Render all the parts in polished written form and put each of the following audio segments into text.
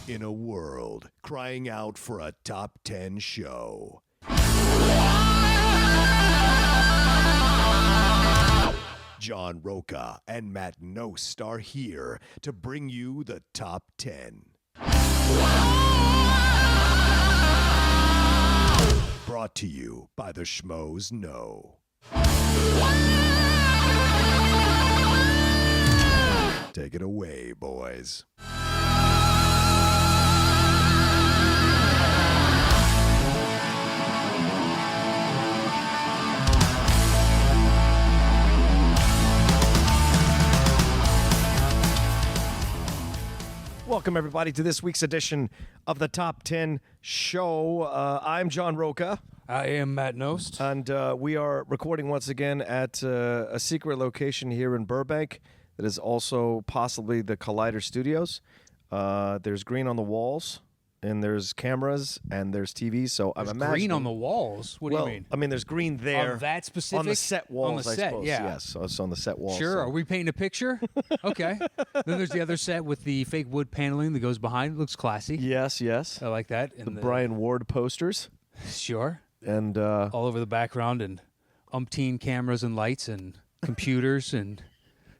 in a world crying out for a top 10 show. John Rocha and Matt Knost are here to bring you the top 10. Brought to you by the Schmoes Know. Take it away, boys. Welcome, everybody, to this week's edition of the Top 10 Show. I'm John Rocha. I am Matt Knost. And we are recording once again at a secret location here in Burbank that is also possibly the Collider Studios. There's green on the walls, and there's cameras, and there's TVs. So I'm imagining Green on the walls? What do you mean? I mean, there's green there. On that specific? On the set walls, on the set, I suppose. yeah. Yes, so it's on the set walls. Sure. So. Are we painting a picture? Okay. Then there's the other set with the fake wood paneling that goes behind. It looks classy. Yes, yes. I like that. The Brian Ward posters. Sure. And all over the background, and umpteen cameras and lights and computers and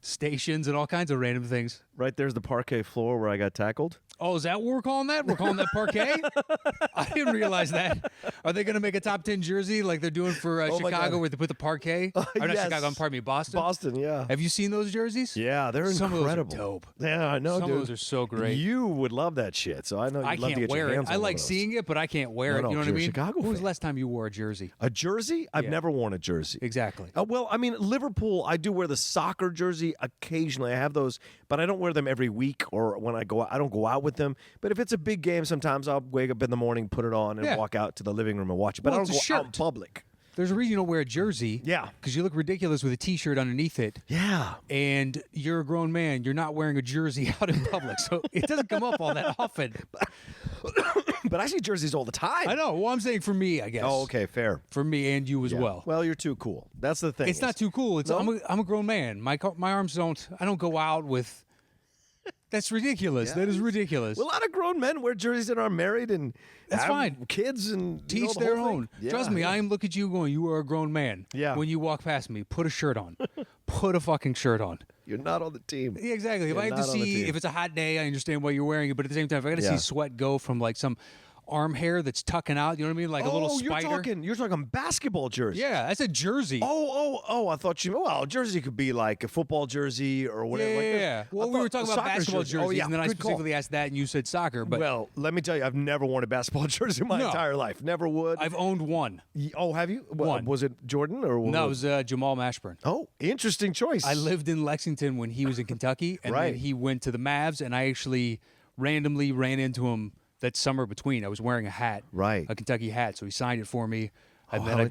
stations and all kinds of random things. Right there's the parquet floor where I got tackled. Oh, is that what we're calling that? We're calling that parquet? I didn't realize that. Are they going to make a top 10 jersey like they're doing for Chicago where they put the parquet? Or not yes. Chicago, pardon me, Boston? Boston, yeah. Have you seen those jerseys? Yeah, they're Some incredible. Of those are dope. Yeah, I know, Some dude. of those are so great. You would love that shit, so I know you'd I love to can't get wear your it. hands on I one like of those. seeing it, but I can't wear it. No, You know what I you're a mean? Chicago When was fan. the last time you wore a jersey? A jersey? I've Yeah. never worn a jersey. Exactly. Well, I mean, Liverpool, I do wear the soccer jersey occasionally. I have those, but I don't wear them every week or when I go out. I don't go out with them. But if it's a big game, sometimes I'll wake up in the morning, put it on, and Yeah. walk out to the living room and watch it. But Well, I don't it's go a out in shirt. public. There's a reason you don't wear a jersey. Yeah. Because you look ridiculous with a T-shirt underneath it. Yeah. And you're a grown man. You're not wearing a jersey out in public. So it doesn't come up all that often. But I see jerseys all the time. I know. Well, I'm saying for me, I guess. Oh, okay, fair. For me and you as Yeah. well. Well, you're too cool. That's the thing. It's not too cool. It's No? I'm a grown man. My arms don't. I don't go out with. That's ridiculous. That is ridiculous. Well, a lot of grown men wear jerseys that are married and That's have fine. kids and Teach you know, the their whole thing. own. Yeah, Trust me, yeah. I am look at you going, you are a grown man. Yeah. When you walk past me, put a shirt on. Put a fucking shirt on. You're not on the team. Yeah, exactly. If You're I have to not on the see, team. if it's a hot day, I understand why you're wearing it. But at the same time, if I got to Yeah. see sweat go from like some arm hair that's tucking out, you know what I mean? Like a little spider. You're talking basketball jersey. Yeah, that's a jersey. Oh, I thought well, jersey could be like a football jersey or whatever. Yeah. Well, we were talking about basketball jerseys, Oh, yeah, and then I good call. specifically asked that, and you said soccer. But Well, let me tell you, I've never worn a basketball jersey in my No. entire life. Never would. I've owned one. Oh, have you? One. Was it Jordan or No, it was Jamal Mashburn. Oh, interesting choice. I lived in Lexington when he was in Kentucky, and Right. then he went to the Mavs, and I actually randomly ran into him that summer between. I was wearing a hat, Right. a Kentucky hat, so he signed it for me. And then how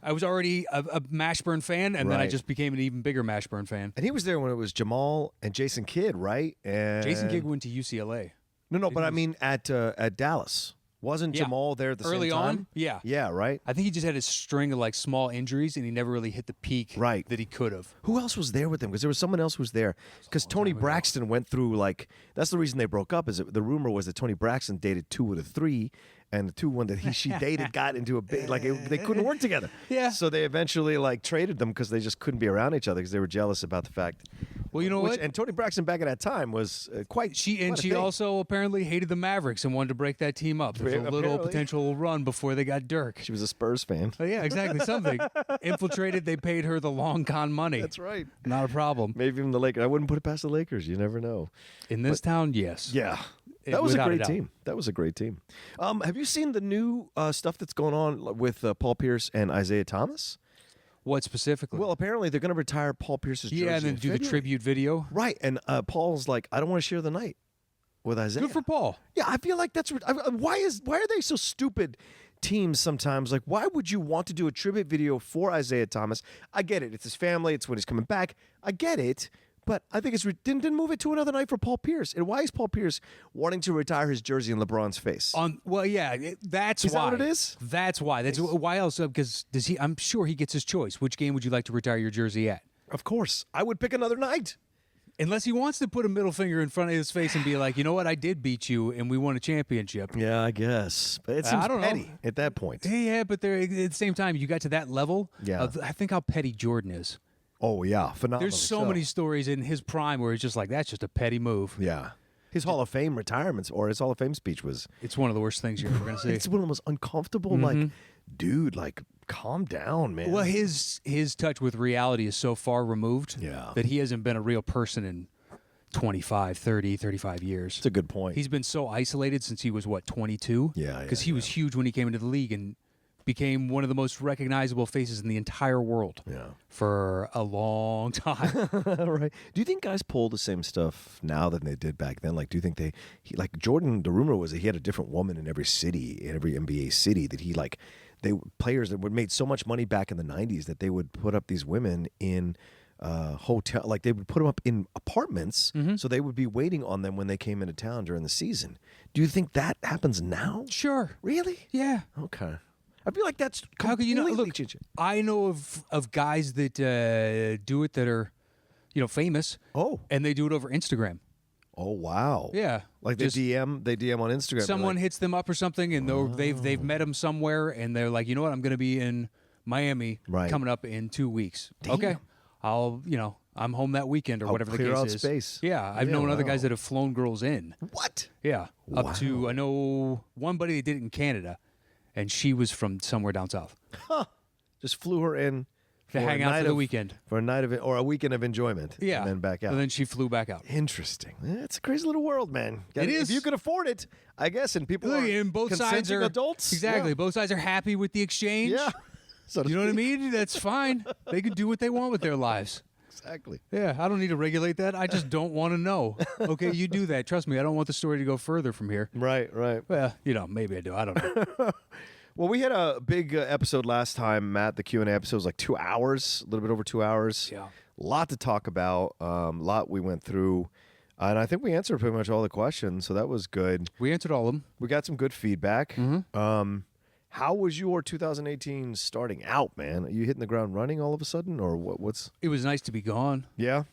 I was already a Mashburn fan, and then I Right. just became an even bigger Mashburn fan. And he was there when it was Jamal and Jason Kidd, right? And Jason Kidd went to UCLA. No, but I mean at Dallas. Wasn't Yeah. Jamal there at the Early same time? on? Yeah. Yeah, right? I think he just had a string of like small injuries, and he never really hit the peak Right. that he could have. Who else was there with him? Because there was someone else who was there. Because Tony Braxton went through that's the reason they broke up. Is that the rumor was that Tony Braxton dated 2 of the 3, and the 2 that she dated got into a big they couldn't work together. Yeah. So they eventually traded them because they just couldn't be around each other because they were jealous about the fact. Well, you know what? And Tony Braxton back at that time was quite. She quite a thing. also apparently hated the Mavericks and wanted to break that team up. There's a little Apparently. potential run before they got Dirk. She was a Spurs fan. Oh, yeah, exactly. Something infiltrated. They paid her the long con money. That's right. Not a problem. Maybe even the Lakers. I wouldn't put it past the Lakers. You never know. In this town, yes. Yeah. That was a Without a great doubt. team. That was a great team. Have you seen the new stuff that's going on with Paul Pierce and Isaiah Thomas? What specifically? Well, apparently they're going to retire Paul Pierce's jersey. yeah, and then in do the February. tribute video. Right, and Paul's like, I don't want to share the night with Isaiah. Good for Paul. Yeah, I feel like that's why are they so stupid? Teams sometimes why would you want to do a tribute video for Isaiah Thomas? I get it; it's his family, it's when he's coming back. I get it, but I think didn't move it to another night for Paul Pierce. And why is Paul Pierce wanting to retire his jersey in LeBron's face? Well, yeah, that's Is why. that what it is? That's why. That's why else? Because I'm sure he gets his choice. Which game would you like to retire your jersey at? Of course, I would pick another night. Unless he wants to put a middle finger in front of his face and be like, you know what, I did beat you and we won a championship. Yeah, I guess. But it seems I don't petty know. at that point. Yeah, but at the same time, you got to that level. Yeah. I think how petty Jordan is. Oh, yeah. Phenomenal. There's so many stories in his prime where it's just like, that's just a petty move. Yeah. His Hall of Fame retirements or his Hall of Fame speech was... It's one of the worst things you're ever going to see. It's one of the most uncomfortable, like, dude, like, calm down, man. Well, his touch with reality is so far removed that he hasn't been a real person in 25, 30, 35 years. It's a good point. He's been so isolated since he was, 22? Yeah, Because he was huge when he came into the league and became one of the most recognizable faces in the entire world for a long time. Right. Do you think guys pull the same stuff now than they did back then? Like, do you think like Jordan, the rumor was that he had a different woman in every city, in every NBA city, that players that would made so much money back in the 90s that they would put up these women in hotel, like they would put them up in apartments, so they would be waiting on them when they came into town during the season. Do you think that happens now? Sure. Really? Yeah. Okay. I feel like that's How could you not? completely Look, changing. I know of guys that do it that are, famous. Oh. And they do it over Instagram. Oh, wow. Yeah. Like they DM on Instagram. Someone hits them up or something, and they've met him somewhere, and they're like, you know what, I'm going to be in Miami coming up in 2 weeks. Damn. Okay, I'm home that weekend or I'll whatever the clear case out is. space. Yeah, I've known other guys that have flown girls in. What? Yeah, up to I know one buddy that did it in Canada, and she was from somewhere down south. Huh. Just flew her in To hang out for the weekend. For a night of it or a weekend of enjoyment. Yeah, And then back out. And then she flew back out. Interesting. It's a crazy little world, man. It is. If you can afford it, I guess, and people Look, are and both sides consenting are adults. Exactly. Both sides are happy with the exchange. Yeah. So to You know what I speak. mean? That's fine. They can do what they want with their lives. Exactly. Yeah, I don't need to regulate that. I just don't want to know. Okay, you do that. Trust me, I don't want the story to go further from here. Right, right. Well, maybe I do. I don't know. Well, we had a big episode last time, Matt. The Q&A episode was like 2 hours, a little bit over 2 hours. Yeah. A lot to talk about, a lot we went through. And I think we answered pretty much all the questions, so that was good. We answered all of them. We got some good feedback. How was your 2018 starting out, man? Are you hitting the ground running all of a sudden, or what's... It was nice to be gone. Yeah?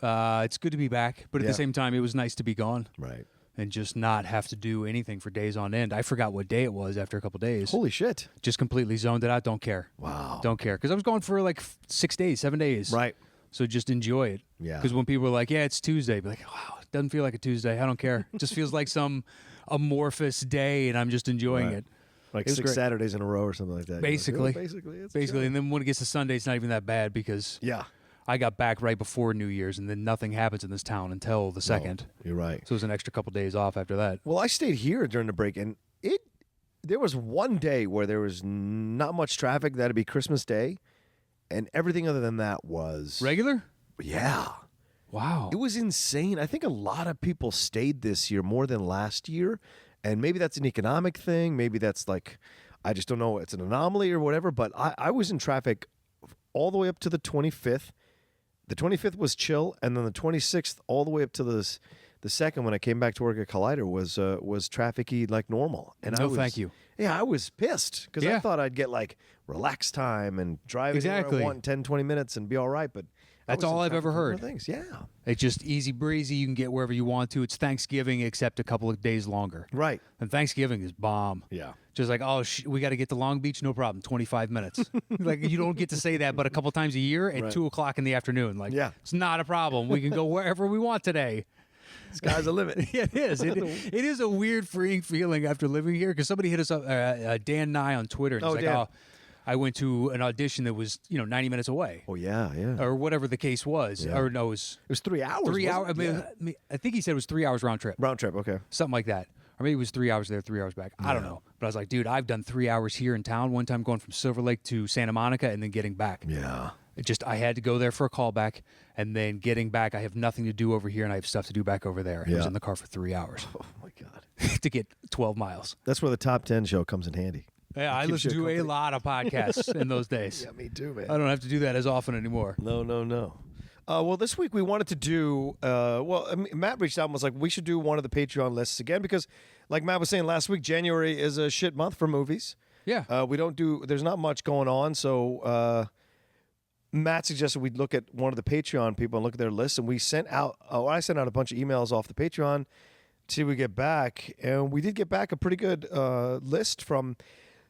It's good to be back, but at the same time, it was nice to be gone. Right. And just not have to do anything for days on end. I forgot what day it was after a couple days. Holy shit. Just completely zoned it out. Don't care. Wow. Don't care. Because I was gone for like 6 days, 7 days. Right. So just enjoy it. Yeah. Because when people are like, yeah, it's Tuesday, be like, wow, it doesn't feel like a Tuesday. I don't care. It just feels like some amorphous day, and I'm just enjoying Right. it. Like It was 6 great. Saturdays in a row or something like that. Basically. You're like, oh, basically. It's Basically. chill. And then when it gets to Sunday, it's not even that bad because Yeah. I got back right before New Year's, and then nothing happens in this town until the 2nd. You're right. So it was an extra couple days off after that. Well, I stayed here during the break, and there was one day where there was not much traffic. That'd be Christmas Day, and everything other than that was Regular? Yeah. Wow. It was insane. I think a lot of people stayed this year more than last year, and maybe that's an economic thing. Maybe that's like, I just don't know. It's an anomaly or whatever. But I was in traffic all the way up to the 25th. The 25th was chill, and then the 26th all the way up to the 2nd when I came back to work at Collider was trafficky like normal. And No, thank you. Yeah, I was pissed because I Yeah. thought I'd get like relax time and drive anywhere Exactly. I want in 10, 20 minutes and be all right. But I That's was in all I've traffic ever for other heard. Things. Yeah. It's just easy breezy. You can get wherever you want to. It's Thanksgiving, except a couple of days longer. Right. And Thanksgiving is bomb. Yeah. Just like, oh, we got to get to Long Beach. No problem. 25 minutes. Like, you don't get to say that but a couple times a year at Right. 2 o'clock in the afternoon. Like, Yeah. it's not a problem. We can go wherever we want today. Sky's the limit. Yeah, it is. It is a weird, freeing feeling after living here because somebody hit us up, Dan Nye on Twitter. And Oh, he's like, Dan. oh, I went to an audition that was, 90 minutes away. Oh, yeah, yeah. Or whatever the case was. Yeah. Or no, it was It was 3 hours. 3 hours. wasn't it? Yeah. I think he said it was 3 hours round trip. Round trip, okay. Something like that. Or maybe it was 3 hours there, 3 hours back. I don't know. But I was like, dude, I've done 3 hours here in town. One time going from Silver Lake to Santa Monica and then getting back. Yeah. I had to go there for a callback, and then getting back, I have nothing to do over here, and I have stuff to do back over there. I was Yeah. in the car for 3 hours Oh, my God. to get 12 miles. That's where the top 10 show comes in handy. Yeah, I keeps listened you to a company. lot of podcasts in those days. Yeah, me too, man. I don't have to do that as often anymore. No. Well, this week we wanted to do, Matt reached out and was like, we should do one of the Patreon lists again because, like Matt was saying last week, January is a shit month for movies. Yeah. There's not much going on, so Matt suggested we look at one of the Patreon people and look at their lists, and we sent out. I sent out a bunch of emails off the Patreon till we get back, and we did get back a pretty good list from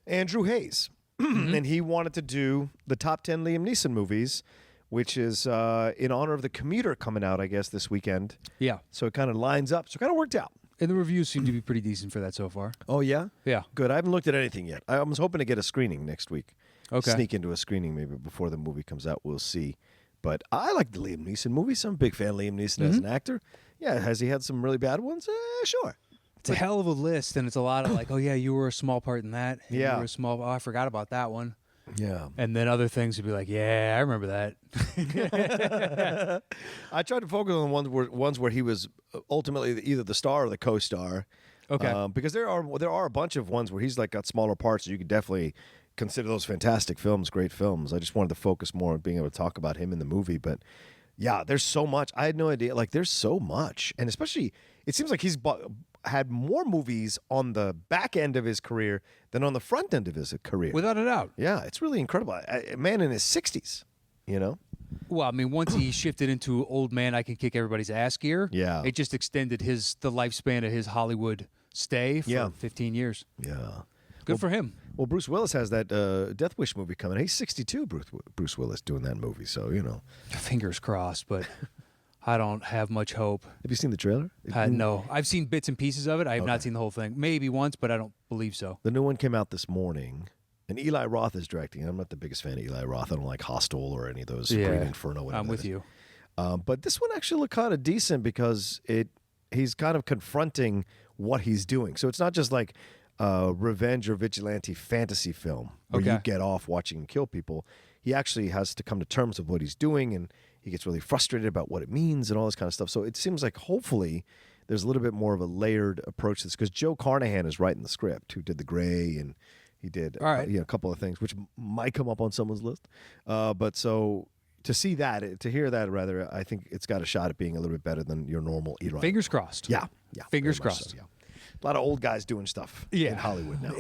Andrew Hayes, and he wanted to do the top 10 Liam Neeson movies, which is in honor of the Commuter coming out, I guess, this weekend. Yeah. So it kind of lines up. So it kind of worked out. And the reviews seem to be pretty decent for that so far. Oh, yeah? Yeah. Good. I haven't looked at anything yet. I was hoping to get a screening next week. Okay. Sneak into a screening maybe before the movie comes out. We'll see. But I like the Liam Neeson movies. I'm a big fan of Liam Neeson as an actor. Yeah, has he had some really bad ones? Sure. It's a hell of a list, and it's a lot of like, oh, yeah, you were a small part in that. And Yeah. You were a small, I forgot about that one. Yeah. And then other things would be like, yeah, I remember that. I tried to focus on ones where he was ultimately either the star or the co-star. Okay. Because there are a bunch of ones where he's like got smaller parts, so you could definitely consider those fantastic films, great films. I just wanted to focus more on being able to talk about him in the movie. But yeah, there's so much. I had no idea. Like, there's so much, and especially it seems like he's had more movies on the back end of his career than on the front end of his career. Without a doubt. Yeah, it's really incredible. A man in his 60s, you know? Well, I mean, once he shifted into old man, I can kick everybody's ass gear. Yeah. It just extended the lifespan of his Hollywood stay for 15 years. Yeah. Good for him. Well, Bruce Willis has that Death Wish movie coming. He's 62, Bruce Willis, doing that movie. So, you know. Fingers crossed, but I don't have much hope. Have you seen the trailer? No. I've seen bits and pieces of it. I have not seen the whole thing. Maybe once, but I don't believe so. The new one came out this morning, and Eli Roth is directing. I'm not the biggest fan of Eli Roth. I don't like Hostel or any of those. Green Inferno. Whatever I'm with you. But this one actually looked kind of decent because he's kind of confronting what he's doing. So it's not just like revenge or vigilante fantasy film where you get off watching him kill people. He actually has to come to terms with what he's doing, and he gets really frustrated about what it means and all this kind of stuff. So it seems like hopefully there's a little bit more of a layered approach to this, because Joe Carnahan is writing the script, who did The Gray, and he did a couple of things, which might come up on someone's list. But so to hear that rather, I think it's got a shot at being a little bit better than your normal Eli. Fingers crossed. Yeah. Fingers crossed. So, yeah. A lot of old guys doing stuff in Hollywood now.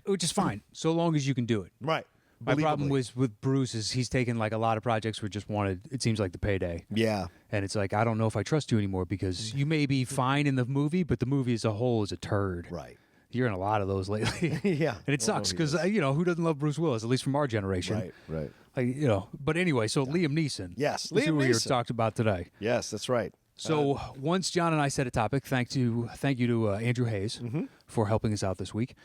Which is fine, so long as you can do it. Right. My problem with Bruce is he's taken like a lot of projects where just wanted, it seems like, the payday. Yeah. And it's like, I don't know if I trust you anymore, because you may be fine in the movie, but the movie as a whole is a turd. Right. You're in a lot of those lately. Yeah. And it sucks because, who doesn't love Bruce Willis, at least from our generation? Right. Like, but anyway, so Liam Neeson. Yes, Liam Neeson. We talked about today. Yes, that's right. So once John and I set a topic, thank you to Andrew Hayes for helping us out this week.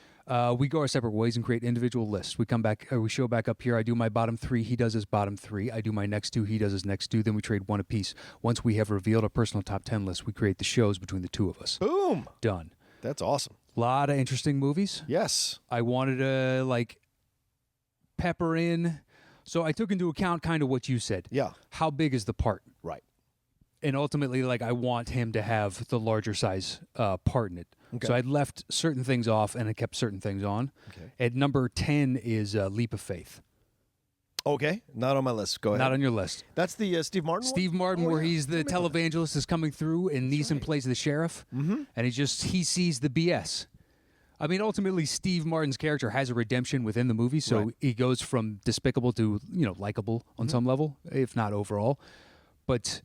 We go our separate ways and create individual lists. We come back, we show back up here. I do my bottom three. He does his bottom three. I do my next two. He does his next two. Then we trade one apiece. Once we have revealed our personal top 10 list, we create the shows between the two of us. Boom. Done. That's awesome. A lot of interesting movies. Yes. I wanted to pepper in. So I took into account kind of what you said. Yeah. How big is the part? Right. And ultimately, I want him to have the larger size part in it. Okay. So I left certain things off and I kept certain things on. Okay. At number 10 is Leap of Faith. Okay. Not on my list. Go ahead. Not on your list. That's the Steve Martin Steve one? Martin, where he's the televangelist is coming through, and Neeson plays the sheriff. Mm-hmm. And he sees the BS. I mean, ultimately, Steve Martin's character has a redemption within the movie, so he goes from despicable to, likable on some level, if not overall. But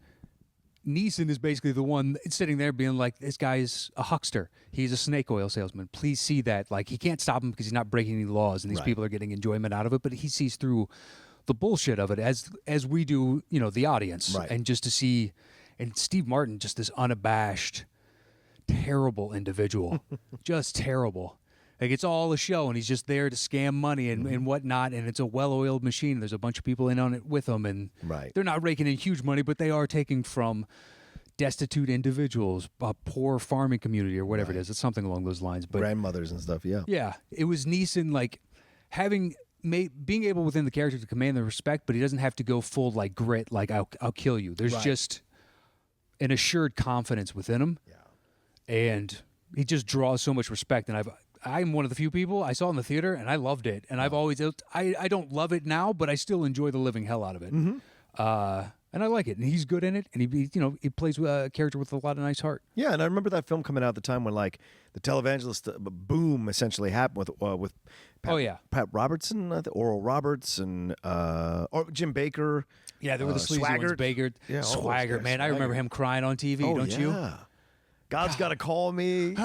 Neeson is basically the one sitting there being like, this guy's a huckster. He's a snake oil salesman. Please see that. Like, he can't stop him because he's not breaking any laws, and these people are getting enjoyment out of it, but he sees through the bullshit of it as we do, the audience. Right. And just to see, and Steve Martin, just this unabashed, terrible individual. Just terrible. Like, it's all a show, and he's just there to scam money and whatnot, and it's a well-oiled machine. There's a bunch of people in on it with him, and they're not raking in huge money, but they are taking from destitute individuals, a poor farming community or whatever it is. It's something along those lines. But grandmothers and stuff, yeah. Yeah. It was Neeson, being able within the character to command the respect, but he doesn't have to go full, grit, I'll kill you. There's just an assured confidence within him. Yeah. And he just draws so much respect, and I'm one of the few people I saw in the theater, and I loved it. And I've always, I don't love it now, but I still enjoy the living hell out of it. Mm-hmm. And I like it, and he's good in it, and he plays a character with a lot of nice heart. Yeah, and I remember that film coming out at the time when like the televangelist boom essentially happened with Pat Robertson, Oral Roberts, and or Jim Baker. Yeah, there were the sleazy ones, Baker, Swaggart. Man, I remember him crying on TV, don't you? God's got to call me.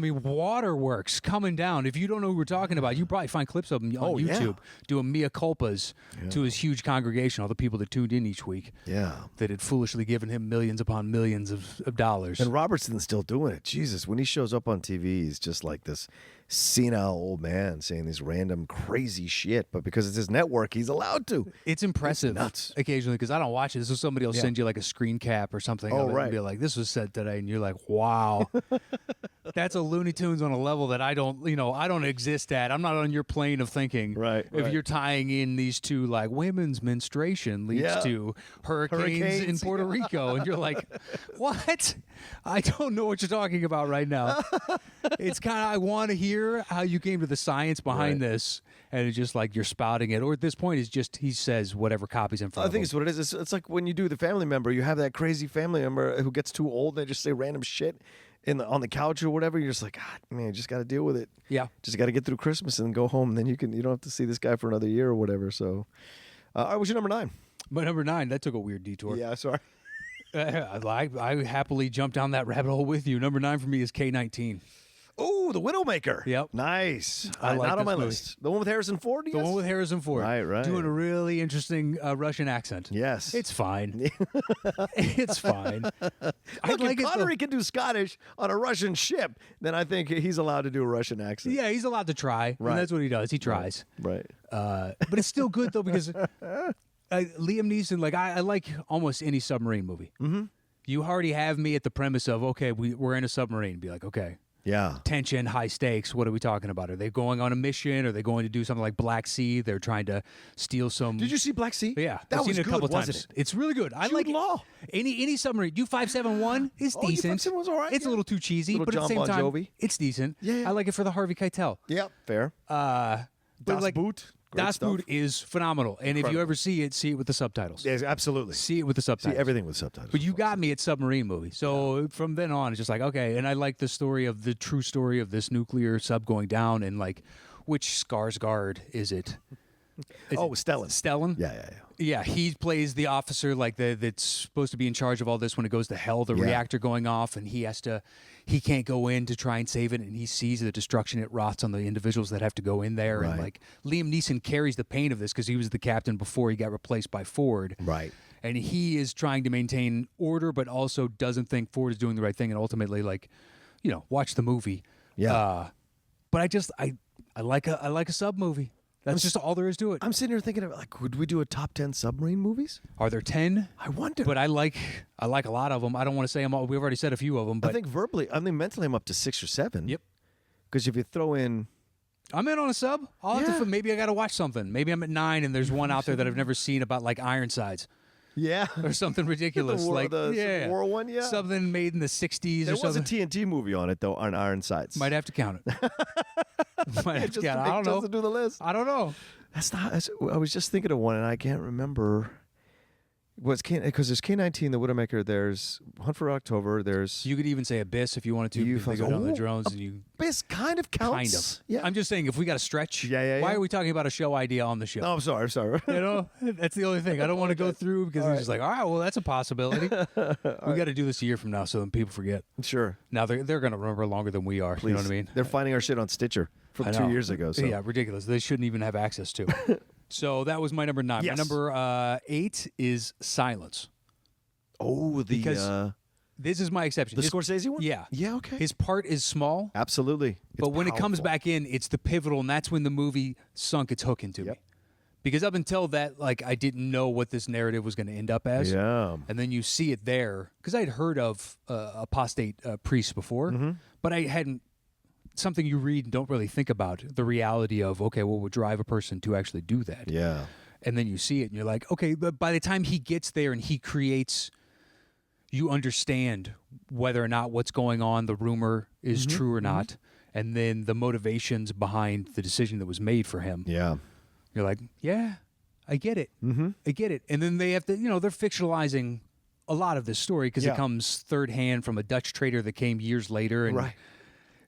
Waterworks coming down. If you don't know who we're talking about, you probably find clips of him on YouTube doing mea culpas to his huge congregation, all the people that tuned in each week. Yeah. That had foolishly given him millions upon millions of dollars. And Robertson's still doing it. Jesus, when he shows up on TV, he's just like this senile old man saying these random crazy shit, but because it's his network, he's allowed to. It's impressive. It's nuts. Occasionally, because I don't watch it, so somebody will send you like a screen cap or something of it and be like, this was said today, and you're like, wow. That's a Looney Tunes on a level that I don't exist at. I'm not on your plane of thinking. Right. If you're tying in these two, like women's menstruation leads to hurricanes in Puerto Rico, and you're like, what? I don't know what you're talking about right now. It's kind of, I want to hear how you came to the science behind this, and it's just like you're spouting it. Or at this point, it's just he says whatever copies in front of him. I think it's what it is. It's like when you do the family member, you have that crazy family member who gets too old, and they just say random shit on the couch or whatever. You're just like, God, man, you just got to deal with it. Yeah. Just got to get through Christmas and then go home, and then you don't have to see this guy for another year or whatever. So, all right, what's your number 9? My number 9, that took a weird detour. Yeah, sorry. I happily jumped down that rabbit hole with you. Number 9 for me is K-19. Oh, The Widowmaker. Yep. Nice. I like not on my movie. list. The one with Harrison Ford? The one with Harrison Ford. Right. Doing a really interesting Russian accent. Yes. It's fine. It's fine. Look, if Connery can do Scottish on a Russian ship, then I think he's allowed to do a Russian accent. Yeah, he's allowed to try. Right. And that's what he does. He tries. Right. But it's still good, though, because Liam Neeson, like, I like almost any submarine movie. Mm-hmm. You already have me at the premise of, okay, we're in a submarine. Be like, okay. Yeah. Tension, high stakes. What are we talking about? Are they going on a mission? Are they going to do something like Black Sea? They're trying to steal some. Did you see Black Sea? Yeah, that I've was seen it a good, couple wasn't times. it? It's really good. I Jude like Law. Any submarine. U-571 is decent. U-571 was all right. It's a little too cheesy, Little but at the John same Bon time, Jovi. it's decent. Yeah. I like it for the Harvey Keitel. Yep, fair. But Das like Boot. Great Das stuff. Boot is phenomenal, and if you ever see it with the subtitles. Yes, absolutely. See it with the subtitles. See everything with subtitles. But you got me at submarine movie. So from then on, it's just like, okay. And I like the true story of this nuclear sub going down, and like, which Skarsgård is it? Stellan. Stellan? Yeah. Yeah, he plays the officer that's supposed to be in charge of all this when it goes to hell, the reactor going off, and he can't go in to try and save it, and he sees the destruction it wrought on the individuals that have to go in there. Right. And like Liam Neeson carries the pain of this because he was the captain before he got replaced by Ford. Right. And he is trying to maintain order, but also doesn't think Ford is doing the right thing, and ultimately, like, watch the movie. Yeah. But I like a sub movie. That's just all there is to it. I'm sitting here thinking of, like, would we do a top 10 submarine movies? Are there 10? I wonder. But I like a lot of them. I don't want to say them all. We've already said a few of them. But I think mentally I'm up to 6 or 7. Yep. Because if you throw in... I'm in on a sub. Maybe I got to watch something. Maybe I'm at 9 and there's one out there that I've never seen about like Ironsides. Yeah. Or something ridiculous. the war one, yeah. Something made in the 60s There or something. was a TNT movie on it, though, on Ironsides. Might have to count it. Might have to count it. I don't know. Just to do the list. I don't know. I was just thinking of one, and I can't remember. Because there's K-19, The Widowmaker. There's Hunt for October. There's You could even say Abyss if you wanted to. Because they go down the drones and you. Abyss kind of counts. Kind of. Yeah. I'm just saying, if we got to stretch. Yeah. Why are we talking about a show idea on the show? Oh, I'm sorry. That's the only thing. I don't want to go through because it's just like, all right, well, that's a possibility. We got to do this a year from now so then people forget. Sure. Now they're going to remember longer than we are. Please. You know what I mean? They're finding our shit on Stitcher from 2 years ago. So. Yeah, ridiculous. They shouldn't even have access to. So that was my number 9. Yes. My number 8 is Silence. Oh, because this is my exception. The Scorsese one? Yeah. Yeah, okay. His part is small. Absolutely. But when it comes back in, it's the pivotal, and that's when the movie sunk its hook into me. Because up until that, like, I didn't know what this narrative was going to end up as. Yeah. And then you see it there. Because I'd heard of apostate priests before, but I hadn't, something you read and don't really think about, the reality of, okay, what would drive a person to actually do that? Yeah. And then you see it, and you're like, okay, but by the time he gets there and he creates... You understand whether or not what's going on, the rumor is true or not, and then the motivations behind the decision that was made for him. Yeah. You're like, yeah, I get it. Mm-hmm. I get it. And then they have to, they're fictionalizing a lot of this story because it comes third hand from a Dutch trader that came years later. And Right.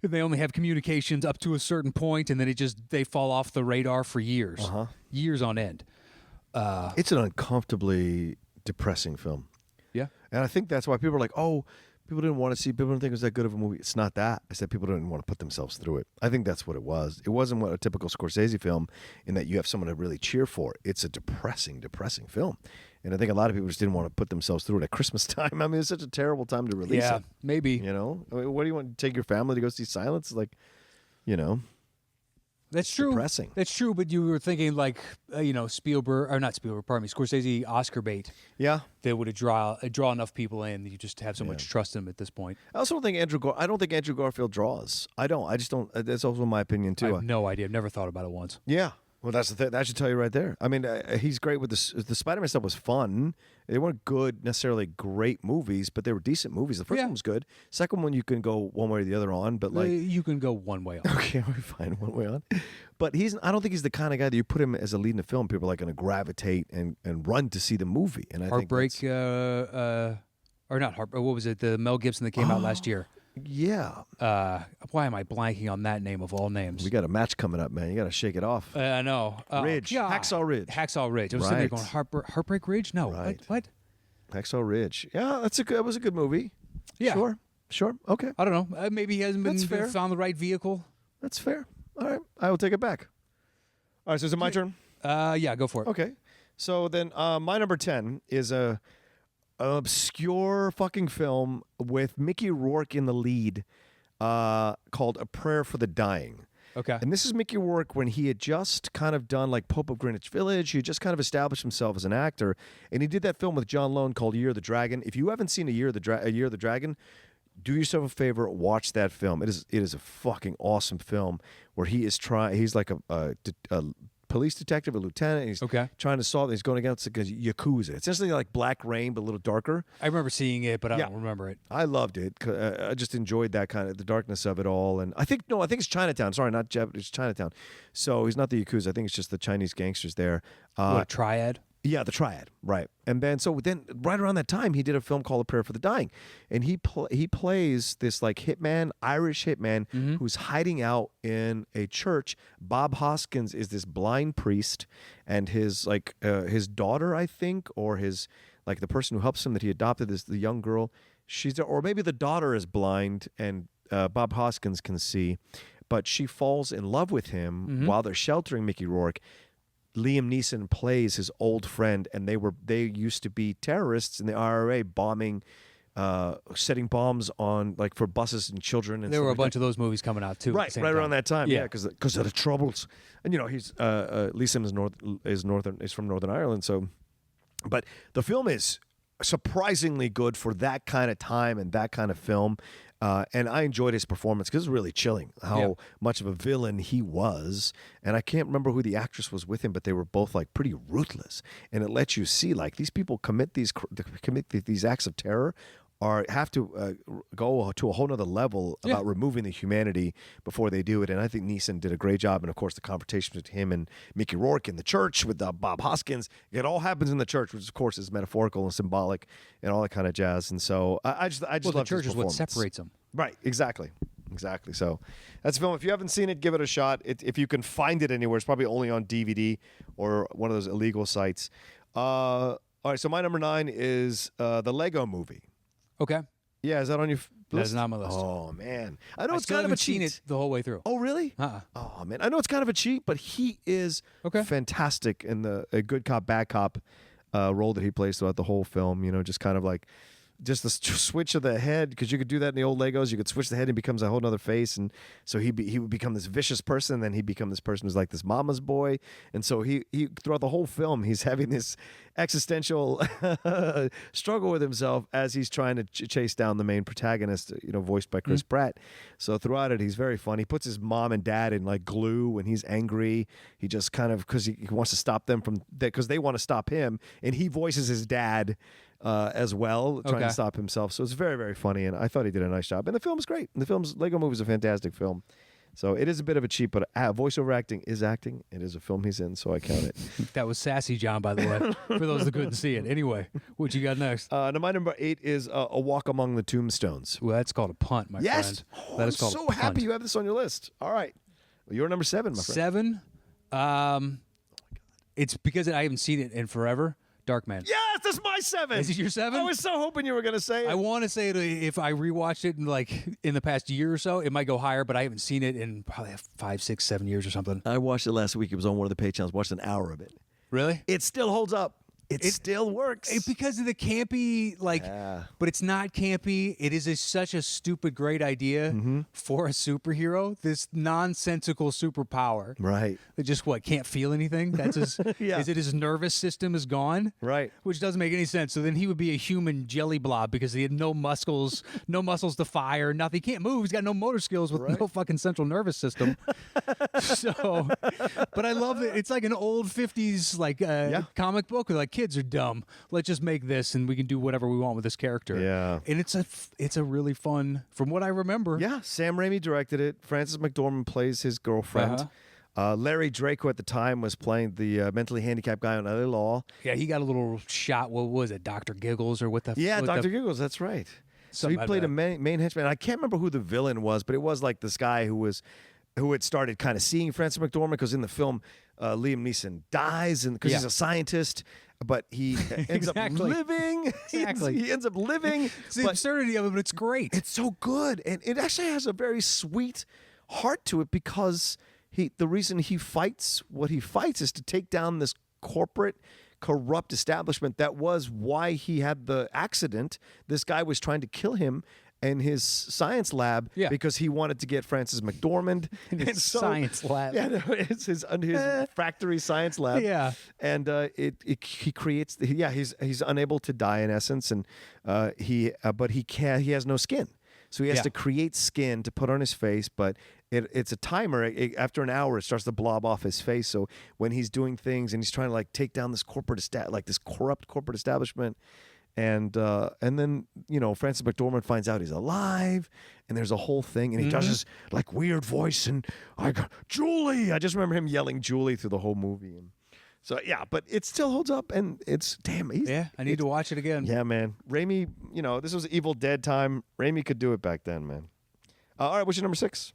they only have communications up to a certain point, and then they fall off the radar for years. Years on end. It's an uncomfortably depressing film. Yeah. And I think that's why people are like, oh, people didn't want to see, people didn't think it was that good of a movie. It's not that. It's that people didn't want to put themselves through it. I think that's what it was. It wasn't what a typical Scorsese film in that you have someone to really cheer for. It's a depressing film. And I think a lot of people just didn't want to put themselves through it at Christmas time. I mean, it's such a terrible time to release it. Maybe. I mean, what do you want to take your family to go see Silence? Like, That's true. Depressing. That's true, but you were thinking like, Spielberg, or not Spielberg, pardon me, Scorsese, Oscar bait. Yeah. They would draw enough people in that you just have so much trust in them at this point. I also don't think I don't think Andrew Garfield draws. I don't. I just don't. That's also my opinion too. I have no idea. I've never thought about it once. Yeah. Well, that's the thing. That should tell you right there. I mean, he's great with the Spider-Man stuff was fun. They weren't good, necessarily great movies, but they were decent movies. The first one was good. Second one, you can go one way or the other on, but like you can go one way on. Okay, we're fine one way on. But I don't think he's the kind of guy that you put him as a lead in a film. People are like going to gravitate and run to see the movie. And I Heartbreak, think or not Heartbreak. What was it? The Mel Gibson that came out last year. yeah. Why am I blanking on that name of all names? We got a match coming up, man. You got to shake it off. I know. Ridge. God. Hacksaw Ridge. Hacksaw Ridge. I was sitting there going, Heartbreak Ridge? No. Right. What? Hacksaw Ridge. Yeah, that was a good movie. Yeah. Sure. Okay. I don't know. Maybe he hasn't That's fair. found the right vehicle. That's fair. All right. I will take it back. All right. So is it my turn? Yeah, go for it. Okay. So then my number 10 is a obscure fucking film with Mickey Rourke in the lead called A Prayer for the Dying. Okay. And this is Mickey Rourke when he had just kind of done like Pope of Greenwich Village. He had just kind of established himself as an actor. And he did that film with John Lone called Year of the Dragon. If you haven't seen A Year of the Dragon, do yourself a favor, watch that film. It is a fucking awesome film where he's like a police detective, a lieutenant, and he's trying to solve it. He's going against the Yakuza. It's essentially like Black Rain, but a little darker. I remember seeing it, but I don't remember it. I loved it. I just enjoyed that kind of the darkness of it all. And I think it's Chinatown. Sorry, not Japanese. It's Chinatown. So he's not the Yakuza. I think it's just the Chinese gangsters there. What, a triad? Yeah, the triad, right. And then right around that time, he did a film called A Prayer for the Dying. And he plays this like hitman, Irish hitman, who's hiding out in a church. Bob Hoskins is this blind priest, and his daughter, I think, or his like the person who helps him that he adopted, is the young girl. Or maybe the daughter is blind and Bob Hoskins can see, but she falls in love with him while they're sheltering Mickey Rourke. Liam Neeson plays his old friend, and they used to be terrorists in the IRA, bombing, setting bombs on like for buses and children. And there were a bunch of those movies coming out too. Right around that time. Yeah, because of the troubles. And he's Liam is from Northern Ireland. So, but the film is surprisingly good for that kind of time and that kind of film. And I enjoyed his performance because it was really chilling how much of a villain he was. And I can't remember who the actress was with him, but they were both like pretty ruthless. And it lets you see like these people commit these acts of terror or have to go to a whole nother level about removing the humanity before they do it. And I think Neeson did a great job. And of course, the confrontation with him and Mickey Rourke in the church with Bob Hoskins, it all happens in the church, which of course is metaphorical and symbolic and all that kind of jazz. And so I just love the church is what separates them. Right, exactly. So that's a film. If you haven't seen it, give it a shot. If you can find it anywhere, it's probably only on DVD or one of those illegal sites. All right, so my number 9 is the Lego Movie. Okay. Yeah, is that on your list? That's not my list. Oh, man. I know I it's still kind of a haven't seen cheat. it the whole way through. Oh, really? Oh, man. I know it's kind of a cheat, but he is fantastic in a good cop, bad cop role that he plays throughout the whole film. Just kind of like just the switch of the head, because you could do that in the old Legos. You could switch the head and he becomes a whole other face. And so he would become this vicious person. Then he'd become this person who's like this mama's boy. And so he throughout the whole film, he's having this existential struggle with himself as he's trying to chase down the main protagonist, voiced by Chris Pratt. So throughout it, he's very fun. He puts his mom and dad in like glue when he's angry. He just kind of, because he wants to stop them from that, because they want to stop him. And he voices his dad as well, trying to stop himself. So it's very, very funny, and I thought he did a nice job. And the film is great. Lego Movie is a fantastic film. So it is a bit of a cheat, but voiceover acting is acting. It is a film he's in, so I count it. That was sassy, John, by the way, for those that couldn't see it. Anyway, what you got next? Now my number 8 is A Walk Among the Tombstones. Well, that's called a punt, my Yes. friend. Oh, That I'm is called so a punt. happy you have this on your list. All right. Well, you're number 7, my friend. 7. It's because I haven't seen it in forever. Darkman. Yes, that's my 7. Is it your 7? I was so hoping you were going to say it. I want to say it if I rewatched it in the past year or so, it might go higher, but I haven't seen it in probably 5, 6, 7 years or something. I watched it last week. It was on one of the Patreons. Watched an hour of it. Really? It still holds up. It still works. Because of the campy, but it's not campy. It is such a stupid, great idea for a superhero. This nonsensical superpower. Right. That just can't feel anything. That's his. Yeah. Is it his nervous system is gone? Right. Which doesn't make any sense. So then he would be a human jelly blob because he had no muscles, no muscles to fire, nothing. He can't move. He's got no motor skills with no fucking central nervous system. So, but I love it. It's like an old 50s comic book with kids are dumb. Let's just make this and we can do whatever we want with this character. Yeah. And it's a really fun, from what I remember. Yeah, Sam Raimi directed it. Frances McDormand plays his girlfriend. Larry Drake, who at the time was playing the mentally handicapped guy on LA Law. Yeah, he got a little shot. What was it, Dr. Giggles or what the? Yeah, what Dr. Giggles, that's right. So he played a main henchman. I can't remember who the villain was, but it was like this guy who had started kind of seeing Frances McDormand, because in the film, Liam Neeson dies because he's a scientist. But he ends up living. Exactly. He ends up living. It's the absurdity of it, but it's great. It's so good. And it actually has a very sweet heart to it, because the reason he fights what he fights is to take down this corporate, corrupt establishment. That was why he had the accident. This guy was trying to kill him in his science lab because he wanted to get Frances McDormand in his science lab. Yeah, no, it's his factory science lab. Yeah, and he creates. He's unable to die in essence, and he has no skin, so he has to create skin to put on his face. But it's a timer. After an hour, it starts to blob off his face. So when he's doing things and he's trying to take down this this corrupt corporate establishment. And then Frances McDormand finds out he's alive, and there's a whole thing, and he does this weird voice, and Julie. I just remember him yelling Julie through the whole movie, and so but it still holds up, and it's I need to watch it again. Yeah, man. Raimi, this was Evil Dead time. Raimi could do it back then, man. All right, what's your number 6?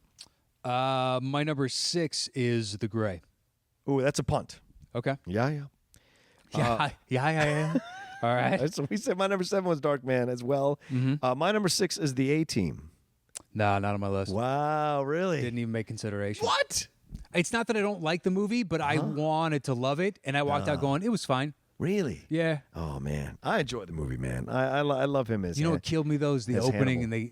My number 6 is The Gray. Ooh, that's a punt. Okay. Yeah. Yeah. All right. So we said my number 7 was Darkman as well. My number 6 is The A-Team. No, not on my list. Wow, really? Didn't even make consideration. What? It's not that I don't like the movie, but I wanted to love it, and I walked out going, it was fine. Really? Yeah. Oh, man. I enjoy the movie, man. I love him as You know what killed me, though, is the opening, Hannibal. and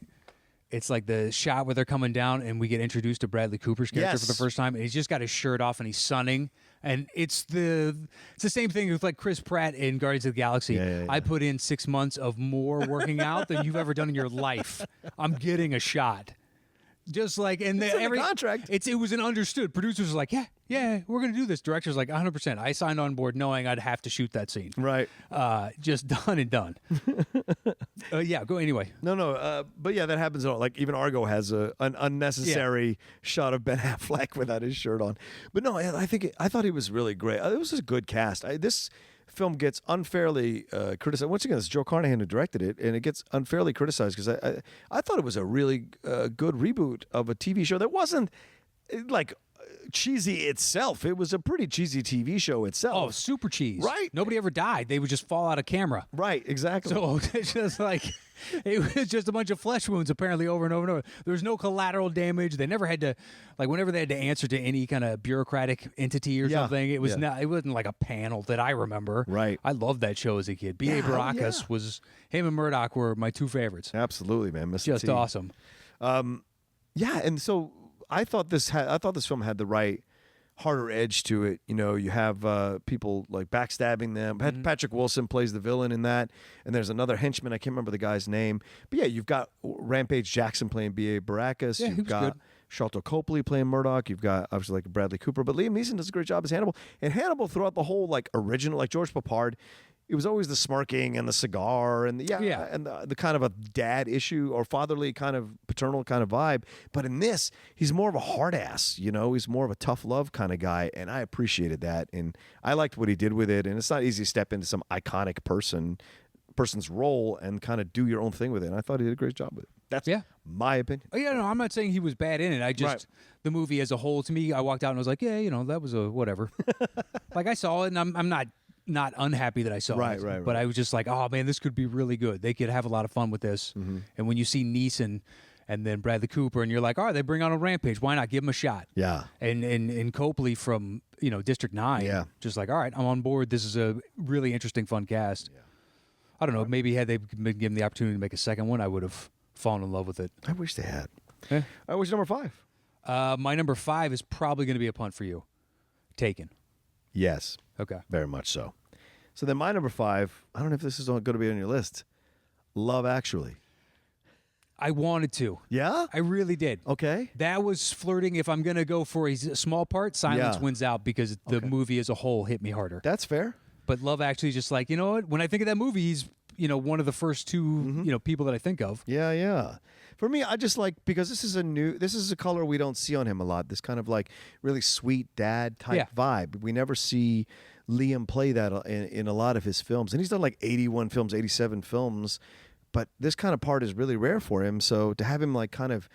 it's like the shot where they're coming down, and we get introduced to Bradley Cooper's character for the first time, and he's just got his shirt off, and he's sunning. And it's the same thing with Chris Pratt in Guardians of the Galaxy. Yeah. I put in 6 months of more working out than you've ever done in your life. I'm getting a shot. Just and It's in the contract. It was an understood. Producers were like, yeah, we're gonna do this. Directors like 100%. I signed on board knowing I'd have to shoot that scene. Right. Just done and done. Go anyway. No. But yeah, that happens a lot. Even Argo has an unnecessary shot of Ben Affleck without his shirt on. But no, I thought he was really great. It was a good cast. This film gets unfairly criticized. Once again, it's Joe Carnahan who directed it, and it gets unfairly criticized because I thought it was a really good reboot of a TV show that wasn't cheesy itself. It was a pretty cheesy TV show itself. Oh, super cheese. Right. Nobody ever died. They would just fall out of camera. Right, exactly. So it's just it was just a bunch of flesh wounds apparently over and over and over. There was no collateral damage. They never had to, whenever they had to answer to any kind of bureaucratic entity or something, it was it wasn't like a panel that I remember. Right. I loved that show as a kid. B.A. Baracus was, him and Murdoch were my 2 favorites. Absolutely, man. Mr. Just T. awesome. And so I thought this film had the right harder edge to it. You have people backstabbing them. Patrick Wilson plays the villain in that, and there's another henchman. I can't remember the guy's name, but yeah, you've got Rampage Jackson playing B.A. Baracus. Yeah, you've got good. Sharlto Copley playing Murdoch. You've got obviously Bradley Cooper, but Liam Neeson does a great job as Hannibal. And Hannibal throughout the whole original, George Papard, it was always the smirking and the cigar and and the kind of a dad issue or fatherly kind of paternal kind of vibe. But in this, he's more of a hard ass, you know, he's more of a tough love kind of guy. And I appreciated that. And I liked what he did with it. And it's not easy to step into some iconic person's role and kind of do your own thing with it. And I thought he did a great job with it. That's my opinion. Oh, yeah, no, I'm not saying he was bad in it. I just, the movie as a whole, to me, I walked out and I was like, yeah, you know, that was a whatever. Like I saw it and I'm not unhappy that I saw it. Right. But I was just like, oh man, this could be really good. They could have a lot of fun with this. Mm-hmm. And when you see Neeson and then Bradley Cooper and you're like, all right, they bring on a Rampage. Why not give him a shot? Yeah. And Copley from, you know, District 9. Yeah. Just like, all right, I'm on board. This is a really interesting, fun cast. Yeah. I don't know. Maybe had they been given the opportunity to make a second one, I would have fallen in love with it. I wish they had. Yeah. I wish number 5. My number 5 is probably going to be a punt for you. Taken. Yes. Okay. Very much so. So then my number 5, I don't know if this is going to be on your list. Love Actually. I wanted to. Yeah? I really did. Okay. That was flirting. If I'm going to go for a small part, Silence wins out because the movie as a whole hit me harder. That's fair. But Love Actually is just like, you know what? When I think of that movie, he's, you know, one of the first two, you know, people that I think of. Yeah. For me, I just like, because this is a color we don't see on him a lot. This kind of like really sweet dad type vibe. We never see Liam play that in a lot of his films. And he's done like 81 films, 87 films. But this kind of part is really rare for him. So to have him like kind of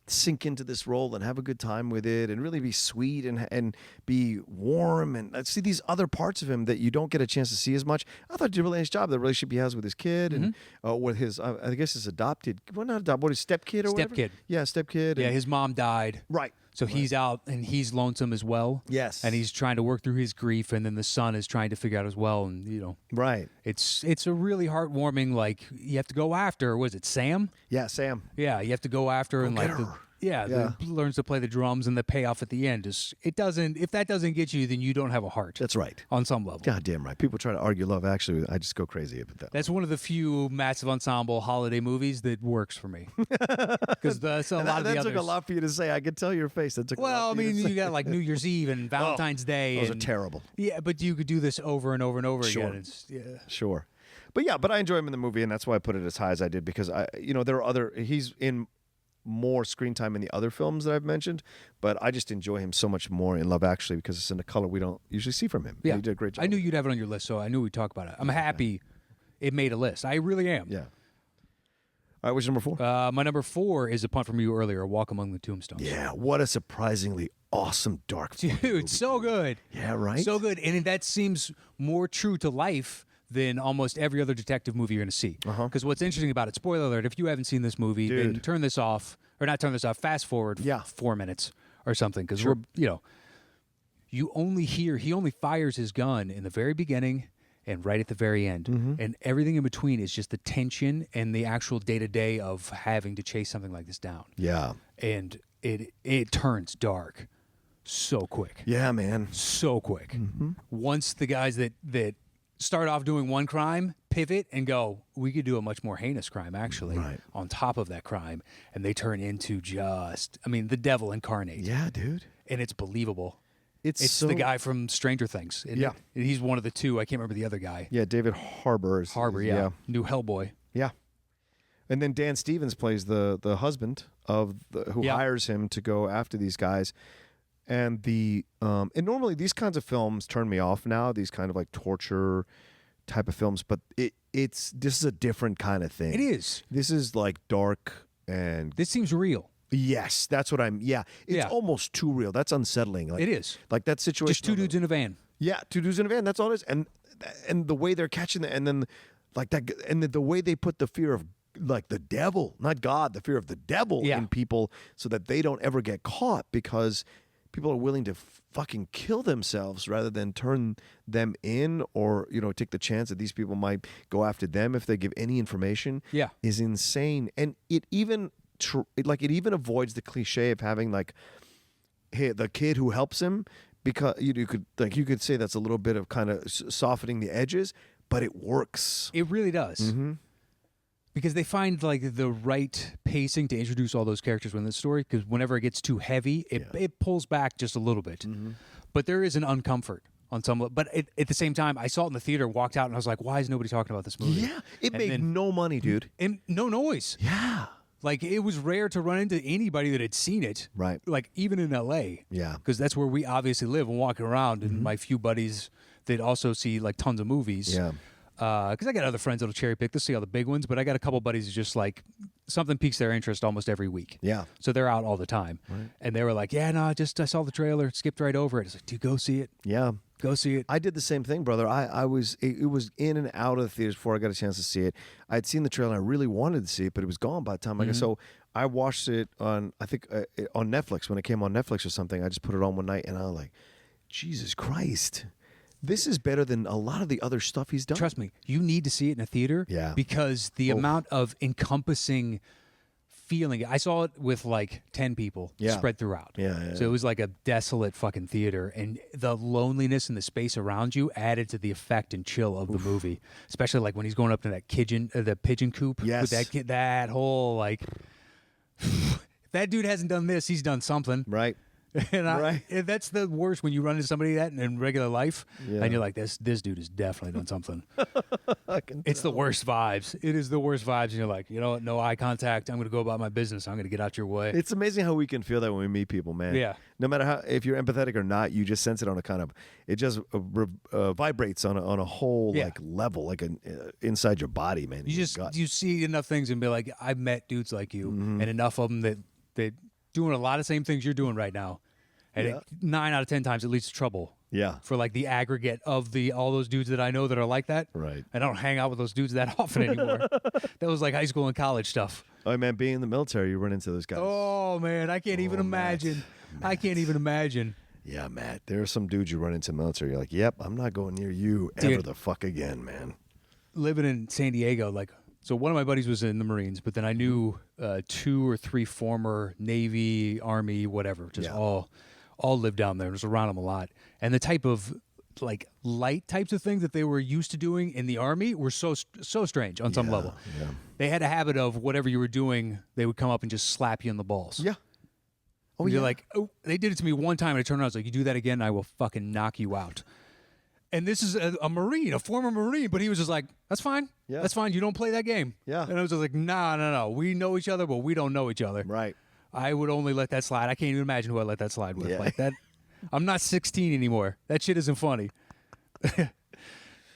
sink into this role and have a good time with it and really be sweet and be warm and see these other parts of him that you don't get a chance to see as much. I thought he did a really nice job. The relationship he has with his kid and with his, I guess his adopted, well, not adopted, what, his stepkid or whatever? Stepkid. Yeah, stepkid. Yeah, his mom died. Right. So he's out and he's lonesome as well. Yes. And he's trying to work through his grief, and then the son is trying to figure out as well. And, you know. Right. It's a really heartwarming, like, you have to go after, was it Sam? Yeah, Sam. Yeah, you have to go after and like her. learns to play the drums, and the payoff at the end is if that doesn't get you, then you don't have a heart. That's right. On some level. God damn right. People try to argue Love Actually. I just go crazy about that. That's one of the few massive ensemble holiday movies that works for me. Because that's a lot of the others. That took a lot for you to say. I could tell your face. That took. Well, I mean, you got like New Year's Eve and Valentine's Day. Those are terrible. Yeah, but you could do this over and over and over Sure. again. Sure. But I enjoy him in the movie, and that's why I put it as high as I did, because there are he's in more screen time in the other films that I've mentioned, but I just enjoy him so much more in Love Actually because it's in a color we don't usually see from him. Yeah, he did a great job. I knew you'd have it on your list, so I knew we'd talk about it. I'm happy it made a list. I really am. Yeah. All right, what's number 4? My number 4 is a punt from you earlier, Walk Among the Tombstones. Yeah, what a surprisingly awesome dark Dude, movie. so good. Yeah, right? So good. And that seems more true to life than almost every other detective movie you're going to see. Because what's interesting about it, spoiler alert, if you haven't seen this movie, then turn this off, or not turn this off, fast forward 4 minutes or something. Because we're, you only hear, he only fires his gun in the very beginning and right at the very end. And everything in between is just the tension and the actual day-to-day of having to chase something like this down. Yeah. And it turns dark so quick. Yeah, man. So quick. Once the guys that start off doing one crime, pivot and go, we could do a much more heinous crime, actually, on top of that crime. And they turn into the devil incarnate. Yeah, dude. And it's believable. It's so, the guy from Stranger Things. And he's one of the two. I can't remember the other guy. Yeah, David Harbour. Yeah. New Hellboy. Yeah. And then Dan Stevens plays the husband who hires him to go after these guys. And and normally these kinds of films turn me off now, these kind of like torture type of films, but this is a different kind of thing. It is. This is like dark, and this seems real. Yes, that's what it's almost too real. That's unsettling. Like, it is. Like that situation. Just two dudes in a van. Yeah, 2 dudes in a van, that's all it is. And the way they're catching it, and then like that, and the way they put the fear of like the devil, not God, the fear of the devil in people so that they don't ever get caught, because people are willing to fucking kill themselves rather than turn them in, or take the chance that these people might go after them if they give any information. Is insane. And it even avoids the cliche of having like, hey, the kid who helps him, because you could say that's a little bit of kind of softening the edges, but it works. It really does. Because they find like the right pacing to introduce all those characters within the story, because whenever it gets too heavy, it pulls back just a little bit. But there is an uncomfort on some, but at the same time, I saw it in the theater, walked out, and I was like, "Why is nobody talking about this movie?" Yeah, it And made then- no money, dude. and no noise. Yeah. Like, it was rare to run into anybody that had seen it. Right. Like, even in L.A. Yeah. Because that's where we obviously live and walking around, and my few buddies that also see, like, tons of movies. Yeah. Because I got other friends that'll cherry pick. They'll see all the big ones, but I got a couple buddies who just, like, something piques their interest almost every week. Yeah. So they're out all the time. Right. And they were like, yeah, no, I saw the trailer, skipped right over it. It's like, dude, go see it. Yeah. Go see it. I did the same thing, brother. It was in and out of the theaters before I got a chance to see it. I'd seen the trailer. I really wanted to see it, but it was gone by the time I got. So I watched it on, I think, on Netflix when it came on Netflix or something. I just put it on one night, and I was like, Jesus Christ, this is better than a lot of the other stuff he's done. Trust me, you need to see it in a theater. Yeah. Because the amount of encompassing feeling. I saw it with like 10 people spread throughout. Yeah. So it was like a desolate fucking theater, and the loneliness and the space around you added to the effect and chill of the movie. Especially like when he's going up to that the pigeon coop Yes. with that kid, that whole like if that dude hasn't done this, he's done something. Right. And that's the worst when you run into somebody like that in regular life, Yeah. and you're like, this dude has definitely done something. I can It's the worst vibes. It is the worst vibes, and you're like, you know what? No eye contact. I'm going to go about my business. I'm going to get out your way. It's amazing how we can feel that when we meet people, man. Yeah. No matter how, if you're empathetic or not, you just sense it on a kind of, it just vibrates on a whole like level, like inside your body, man. You see enough things and be like, I've met dudes like you, and enough of them that doing a lot of same things you're doing right now, and 9 out of 10 times it leads to trouble. Yeah. For like the aggregate of all those dudes that I know that are like that. Right. I don't hang out with those dudes that often anymore. That was like high school and college stuff. Oh man, being in the military, you run into those guys. Oh man, I can't even imagine. Matt. I can't even imagine. Yeah, Matt. There are some dudes you run into in the military. You're like, yep, I'm not going near you ever Dude. the fuck again, man. Living in San Diego, like, so one of my buddies was in the Marines, but then I knew 2 or 3 former Navy, Army, whatever, just all lived down there. I was around them a lot. And the type of like light types of things that they were used to doing in the Army were so strange on some level. Yeah. They had a habit of whatever you were doing, they would come up and just slap you in the balls. Yeah. Oh, And you're yeah. like, oh, they did it to me one time, and I turned around, I was like, you do that again, I will fucking knock you out. And this is a Marine, a former Marine, but he was just like, that's fine. Yeah. That's fine. You don't play that game. Yeah. And I was just like, no. We know each other, but we don't know each other. Right. I would only let that slide. I can't even imagine who I let that slide with. Yeah. Like that. I'm not 16 anymore. That shit isn't funny.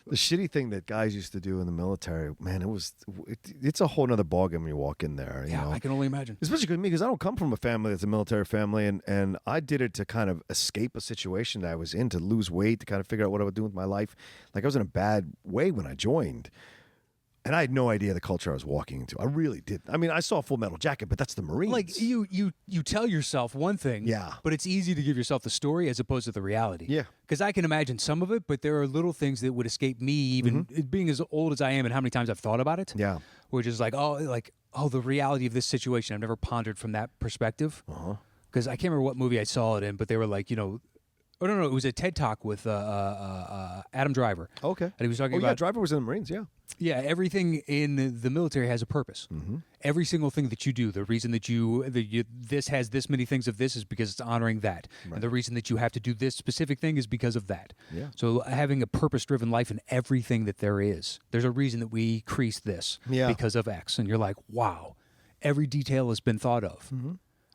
The shitty thing that guys used to do in the military, man, it's a whole nother ballgame when you walk in there. You know? I can only imagine. Especially with me, because I don't come from a family that's a military family, and I did it to kind of escape a situation that I was in, to lose weight, to kind of figure out what I would do with my life. Like, I was in a bad way when I joined, and I had no idea the culture I was walking into. I really didn't. I mean, I saw Full Metal Jacket, but that's the Marines. Like you tell yourself one thing, Yeah. but it's easy to give yourself the story as opposed to the reality. Yeah. Because I can imagine some of it, but there are little things that would escape me, even being as old as I am, and how many times I've thought about it. Yeah. Which is like, the reality of this situation. I've never pondered from that perspective. Because I can't remember what movie I saw it in, but they were like, oh no, it was a TED Talk with Adam Driver. Okay. And he was talking Oh, about yeah, Driver was in the Marines, yeah. Yeah, everything in the military has a purpose. Every single thing that you do, the reason that this has this many things of this is because it's honoring that. And the reason that you have to do this specific thing is because of that. Yeah. So having a purpose-driven life in everything that there is, there's a reason that we crease this because of X. And you're like, wow, every detail has been thought of.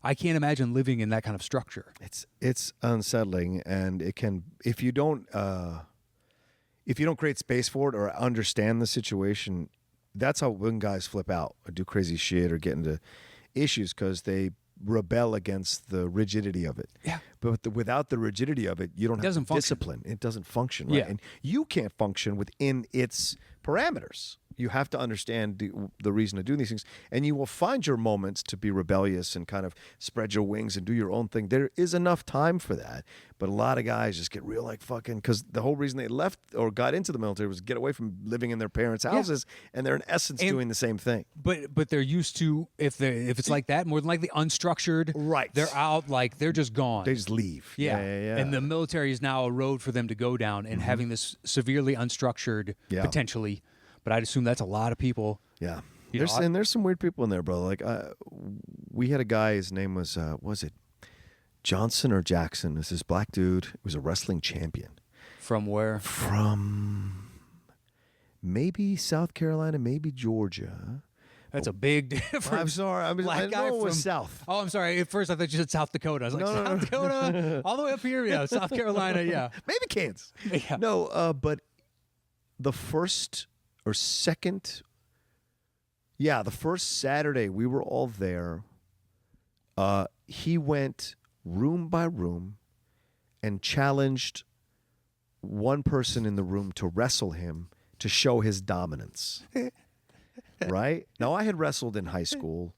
I can't imagine living in that kind of structure. It's unsettling, and it can, if you don't create space for it or understand the situation, that's how when guys flip out or do crazy shit or get into issues, because they rebel against the rigidity of it. Yeah. But without the rigidity of it, you don't have doesn't function. discipline. It doesn't function, right? Yeah. And you can't function within its parameters. You have to understand the reason to do these things, and you will find your moments to be rebellious and kind of spread your wings and do your own thing. There is enough time for that, but a lot of guys just get real like fucking, because the whole reason they left or got into the military was to get away from living in their parents' houses, and they're in essence doing the same thing. But they're used to, if it's like that, more than likely unstructured. Right. They're out, like they're just gone. They just leave. Yeah. Yeah. And the military is now a road for them to go down, and having this severely unstructured, potentially. But I'd assume that's a lot of people. Yeah. You know, And there's some weird people in there, bro. Like, we had a guy, his name was it Johnson or Jackson? This black dude. He was a wrestling champion. From where? From maybe South Carolina, maybe Georgia. That's a big difference. I'm sorry. I Black guy know it was from South. Oh, I'm sorry. At first, I thought you said South Dakota. I was like, No, no, South Dakota? All the way up here? Yeah, South Carolina, yeah. Maybe Kansas. Yeah. No, but the first or second, the first Saturday we were all there. He went room by room and challenged one person in the room to wrestle him to show his dominance. Right? Now, I had wrestled in high school,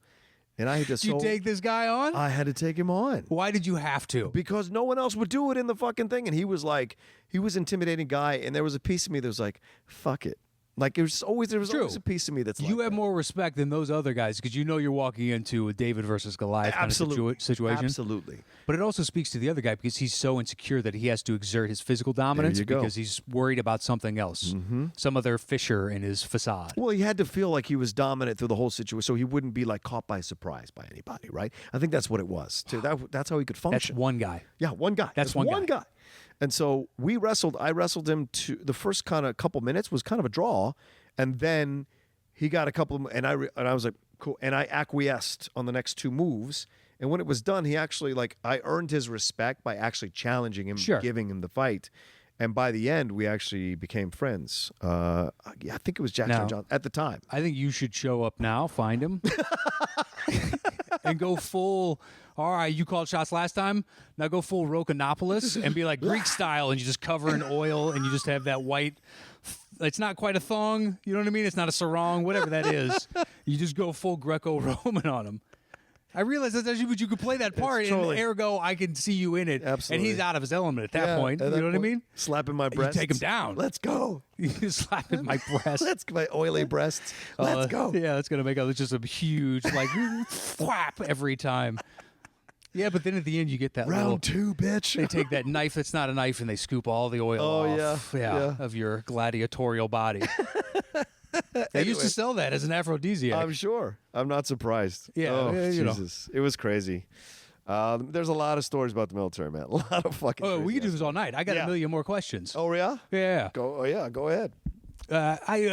and I had to. Did you take this guy on? I had to take him on. Why did you have to? Because no one else would do it in the fucking thing. And he was intimidating guy. And there was a piece of me that was like, fuck it. Like there was always a piece of me that's you like have that. more respect than those other guys because you know you're walking into a David versus Goliath kind of situation. Absolutely. But it also speaks to the other guy because he's so insecure that he has to exert his physical dominance because he's worried about something else, some other fissure in his facade. Well, he had to feel like he was dominant through the whole situation, so he wouldn't be like caught by surprise by anybody, right? I think that's what it was. Too. That's how he could function. That's one guy. Yeah, one guy. That's one guy. And so we wrestled. I wrestled him to the first kind of couple minutes was kind of a draw, and then he got a couple, and I was like, cool, and I acquiesced on the next two moves. And when it was done, he actually I earned his respect by actually challenging him, giving him the fight. And by the end, we actually became friends. I think it was Jackson John at the time. I think you should show up now, find him, and go full. All right, you called shots last time. Now go full Rokanopoulos and be like Greek style, and you just cover in oil, and you just have that white. It's not quite a thong, you know what I mean? It's not a sarong, whatever that is. You just go full Greco-Roman on him. I realize that's actually what you could play that part, and ergo I can see you in it. Absolutely. And he's out of his element at that point. You know what I mean? Slapping my breasts. You take him down. Let's go. You slapping my breast. My oily breasts. Let's go. Yeah, that's gonna make just a huge whap every time. Yeah, but then at the end you get that round two, bitch. They take that knife that's not a knife and they scoop all the oil off. Of your gladiatorial body. They used to sell that as an aphrodisiac. I'm sure. I'm not surprised. Yeah, oh, Jesus. It was crazy. There's a lot of stories about the military, man. A lot of fucking Oh, we could do this all night. I got a million more questions. Oh, yeah? Yeah. Go ahead. Well, you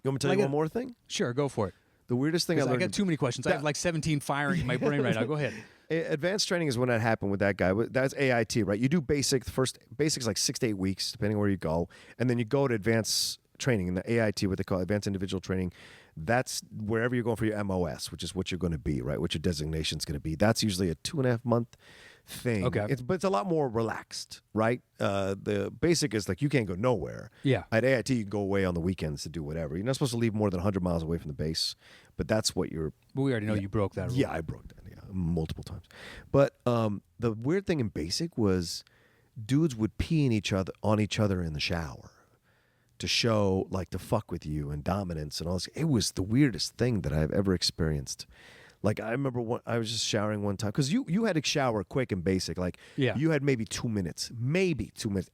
want me to tell you one more thing? Sure, go for it. The weirdest thing I learned. I got too many questions. I have like 17 firing in my brain right now. Go ahead. Advanced training is when that happened with that guy. That's AIT, right? You do basics like 6 to 8 weeks, depending where you go, and then you go to advanced training in the AIT, what they call advanced individual training. That's wherever you're going for your MOS, which is what you're going to be, right? What your designation is going to be. That's usually a 2.5 month thing. Okay. But it's a lot more relaxed, right? The basic is like you can't go nowhere. Yeah. At AIT, you can go away on the weekends to do whatever. You're not supposed to leave more than 100 miles away from the base, but that's what you're. But we already know you broke that rule. Yeah, I broke that. Multiple times. But the weird thing in basic was dudes would pee on each other in the shower to show to fuck with you and dominance and all this. It was the weirdest thing that I've ever experienced. Like I remember I was just showering one time because you had to shower quick and basic. You had maybe 2 minutes,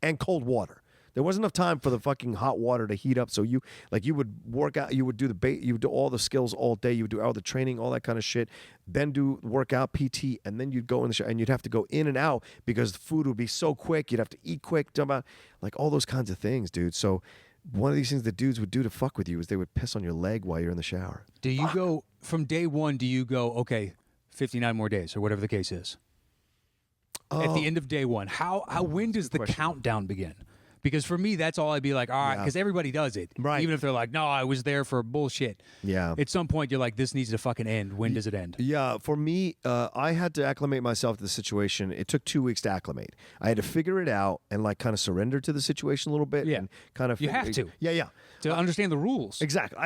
and cold water. There wasn't enough time for the fucking hot water to heat up. So you would work out, you would do you would do all the skills all day. You would do all the training, all that kind of shit. Then do workout, PT, and then you'd go in the shower and you'd have to go in and out because the food would be so quick. You'd have to eat quick, jump out, all those kinds of things, dude. So one of these things that dudes would do to fuck with you is they would piss on your leg while you're in the shower. Do you go from day one? Do you go 59 more days or whatever the case is? At the end of day one, when does the countdown begin? Because for me, that's all I'd be like, all right, because everybody does it. Right. Even if they're like, no, I was there for bullshit. Yeah. At some point, you're like, this needs to fucking end. When does it end? Yeah. For me, I had to acclimate myself to the situation. It took 2 weeks to acclimate. I had to figure it out and kind of surrender to the situation a little bit. Yeah. And kind of. You have to. Yeah. To understand the rules. Exactly.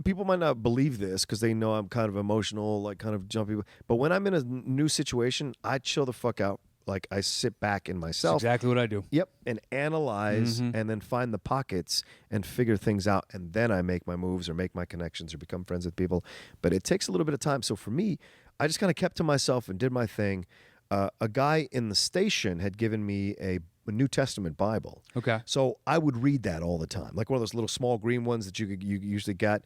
People might not believe this because they know I'm kind of emotional, kind of jumpy. But when I'm in a new situation, I chill the fuck out. I sit back in myself. That's exactly what I do. Yep. And analyze and then find the pockets and figure things out. And then I make my moves or make my connections or become friends with people. But it takes a little bit of time. So for me, I just kind of kept to myself and did my thing. A guy in the station had given me a New Testament Bible. Okay. So I would read that all the time. Like one of those little small green ones that you usually get.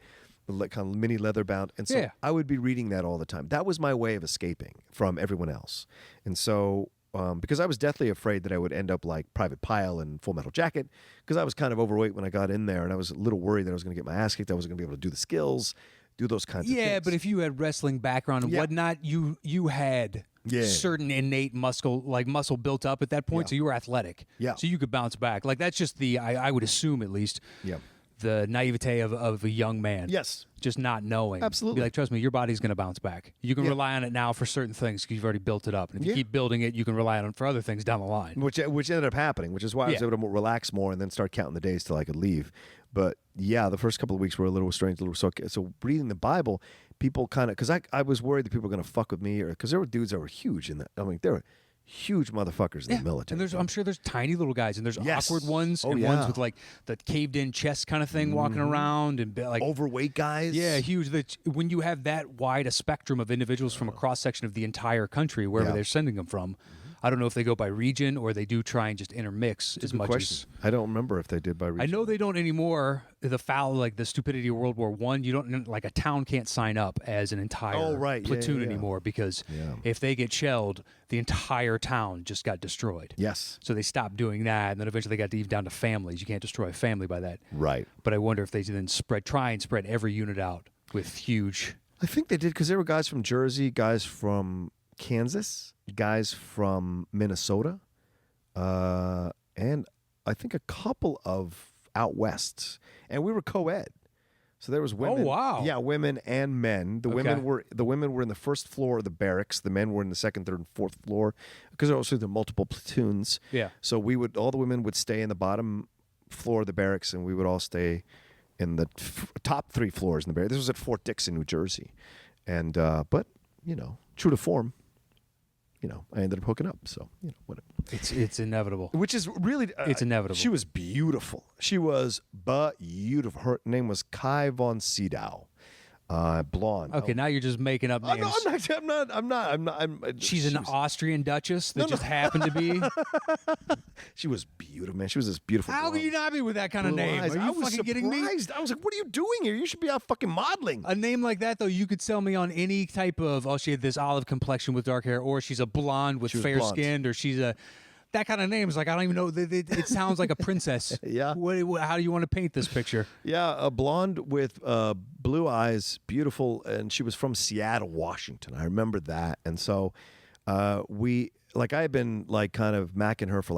Kind of mini leather bound. And so I would be reading that all the time. That was my way of escaping from everyone else. And so because I was deathly afraid that I would end up like Private Pile and Full Metal Jacket, because I was kind of overweight when I got in there, and I was a little worried that I was going to get my ass kicked. I wasn't going to be able to do the skills, do those kinds of things. Yeah, but if you had wrestling background and whatnot, you had certain innate muscle built up at that point, so you were athletic. Yeah. So you could bounce back. Like that's just I would assume at least. Yeah. The naivete of a young man. Yes. Just not knowing. Absolutely. Be like, trust me, your body's going to bounce back. You can rely on it now for certain things because you've already built it up. And if you keep building it, you can rely on it for other things down the line. Which ended up happening, which is why I was able to relax more and then start counting the days till I could leave. But yeah, the first couple of weeks were a little strange. So reading the Bible, people kind of, because I was worried that people were going to fuck with me, or because there were dudes that were huge in that. I mean, there were huge motherfuckers in the military. And I'm sure there's tiny little guys, and there's awkward ones, and ones with like the caved-in chest kind of thing walking around, and like overweight guys. Yeah, huge. When you have that wide a spectrum of individuals from a cross-section of the entire country, wherever they're sending them from, I don't know if they go by region or they do try and just intermix as much as. I don't remember if they did by region. I know they don't anymore. The foul, like the stupidity of World War I, you don't, like a town can't sign up as an entire platoon anymore, because if they get shelled, the entire town just got destroyed. Yes. So they stopped doing that, and then eventually they got even down to families. You can't destroy a family by that. Right. But I wonder if they then try and spread every unit out with huge. I think they did, because there were guys from Jersey, guys from Kansas, guys from Minnesota, and I think a couple of out west, and we were co-ed, so there was women. Oh wow! Yeah, women and men. The women were in the first floor of the barracks. The men were in the second, third, and fourth floor, because also there were multiple platoons. Yeah. So all the women would stay in the bottom floor of the barracks, and we would all stay in the top 3 floors in the barracks. This was at Fort Dixon, New Jersey, and but true to form. I ended up hooking up, so whatever. It's inevitable. Which is really, it's inevitable. She was beautiful. She was beautiful. Her name was Kai von Sydow, blonde. Okay, now you're just making up names. I'm not. She's an Austrian duchess that just happened to be. She was beautiful, man. She was this beautiful. How can you not be with that kind of name? Are you fucking kidding me? I was like, what are you doing here? You should be out fucking modeling. A name like that, though, you could sell me on any type of, she had this olive complexion with dark hair, or she's a blonde with fair skin, or she's a. That kind of name is like, I don't even know. It sounds like a princess. Yeah. How do you want to paint this picture? Yeah, a blonde with blue eyes, beautiful, and she was from Seattle, Washington. I remember that, and so I had been like kind of macking her for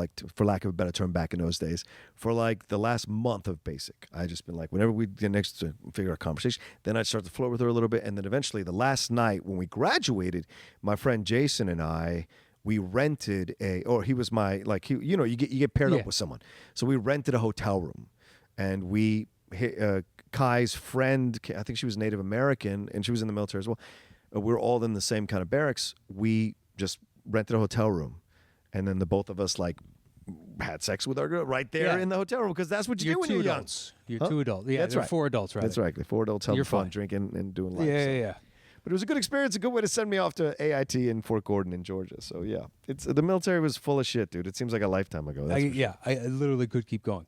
lack of a better term back in those days, for like the last month of basic. I just been like, whenever we get next to figure out conversation, then I'd start to flirt with her a little bit, and then eventually the last night when we graduated, my friend Jason and I. We rented he was my, like, you get paired up with someone. So we rented a hotel room, and Kai's friend, I think she was Native American, and she was in the military as well. We were all in the same kind of barracks. We just rented a hotel room, and then the both of us had sex with our girl right there in the hotel room, because that's what you do when you're young. You're 2 adults. Yeah, that's there right. are 4 adults, right? That's right. 4 adults having fun, drinking, and doing life. Yeah. But it was a good experience, a good way to send me off to AIT in Fort Gordon in Georgia. So yeah, the military was full of shit, dude. It seems like a lifetime ago. I literally could keep going.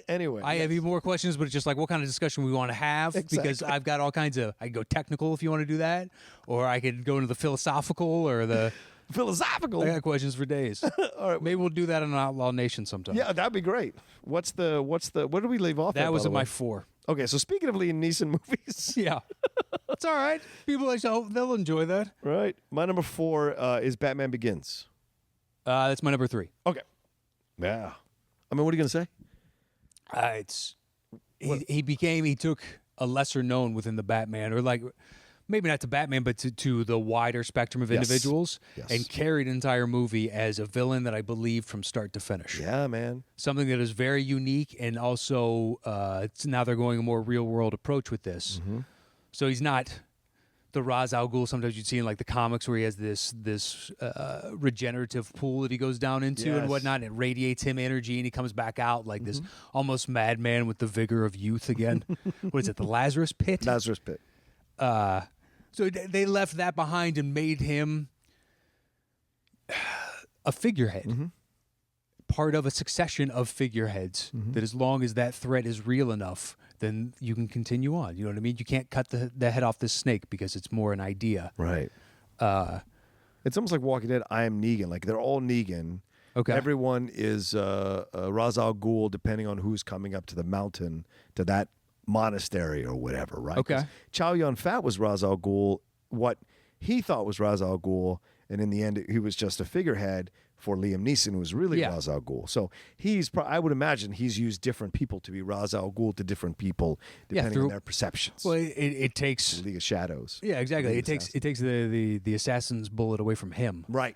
Anyway, I have even more questions, but it's just like what kind of discussion we want to have, because I've got all kinds of. I can go technical if you want to do that, or I could go into the philosophical or the. Philosophical. I got questions for days. All right, maybe we'll do that on an Outlaw Nation sometime. Yeah, that'd be great. Where did we leave off? That was at my 4. Okay, so speaking of Liam Neeson movies, yeah, it's all right. People they'll enjoy that. Right. My number 4 is Batman Begins. That's my number 3. Okay. Yeah. I mean, what are you gonna say? He took a lesser known within the Batman, or like. Maybe not to Batman, but to the wider spectrum of individuals, and carried an entire movie as a villain that I believed from start to finish. Yeah, man. Something that is very unique, and also now they're going a more real-world approach with this. Mm-hmm. So he's not the Ra's al Ghul sometimes you'd see in like the comics, where he has this regenerative pool that he goes down into and whatnot, and it radiates him energy, and he comes back out like this almost madman with the vigor of youth again. What is it, the Lazarus Pit? Lazarus Pit. So they left that behind and made him a figurehead, part of a succession of figureheads, that as long as that threat is real enough, then you can continue on. You know what I mean? You can't cut the head off this snake because it's more an idea. Right. It's almost like Walking Dead. I am Negan. Like they're all Negan. Okay. Everyone is Ra's al Ghul, depending on who's coming up to the mountain, to that monastery or whatever, right? Okay. 'Cause Chow Yun-Fat was Ra's al Ghul, what he thought was Ra's al Ghul, and in the end, he was just a figurehead for Liam Neeson, who was really Ra's al Ghul. So I would imagine he's used different people to be Ra's al Ghul to different people, depending on their perceptions. Well, it takes League of Shadows. Yeah, exactly. It takes the assassin's bullet away from him. Right.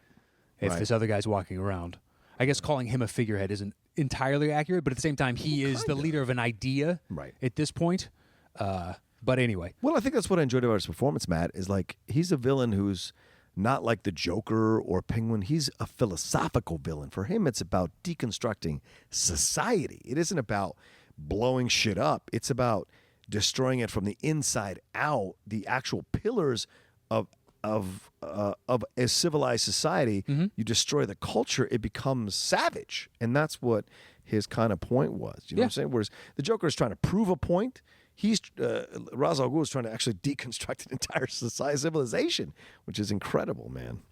If this other guy's walking around. I guess calling him a figurehead isn't entirely accurate, but at the same time, he is the leader of an idea at this point. But anyway. Well, I think that's what I enjoyed about his performance, Matt, is like he's a villain who's not like the Joker or Penguin. He's a philosophical villain. For him, it's about deconstructing society. It isn't about blowing shit up. It's about destroying it from the inside out. The actual pillars of a civilized society, you destroy the culture, it becomes savage. And that's what his kind of point was. You know what I'm saying? Whereas the Joker is trying to prove a point. He's Ra's al Ghul is trying to actually deconstruct an entire society, civilization, which is incredible, man.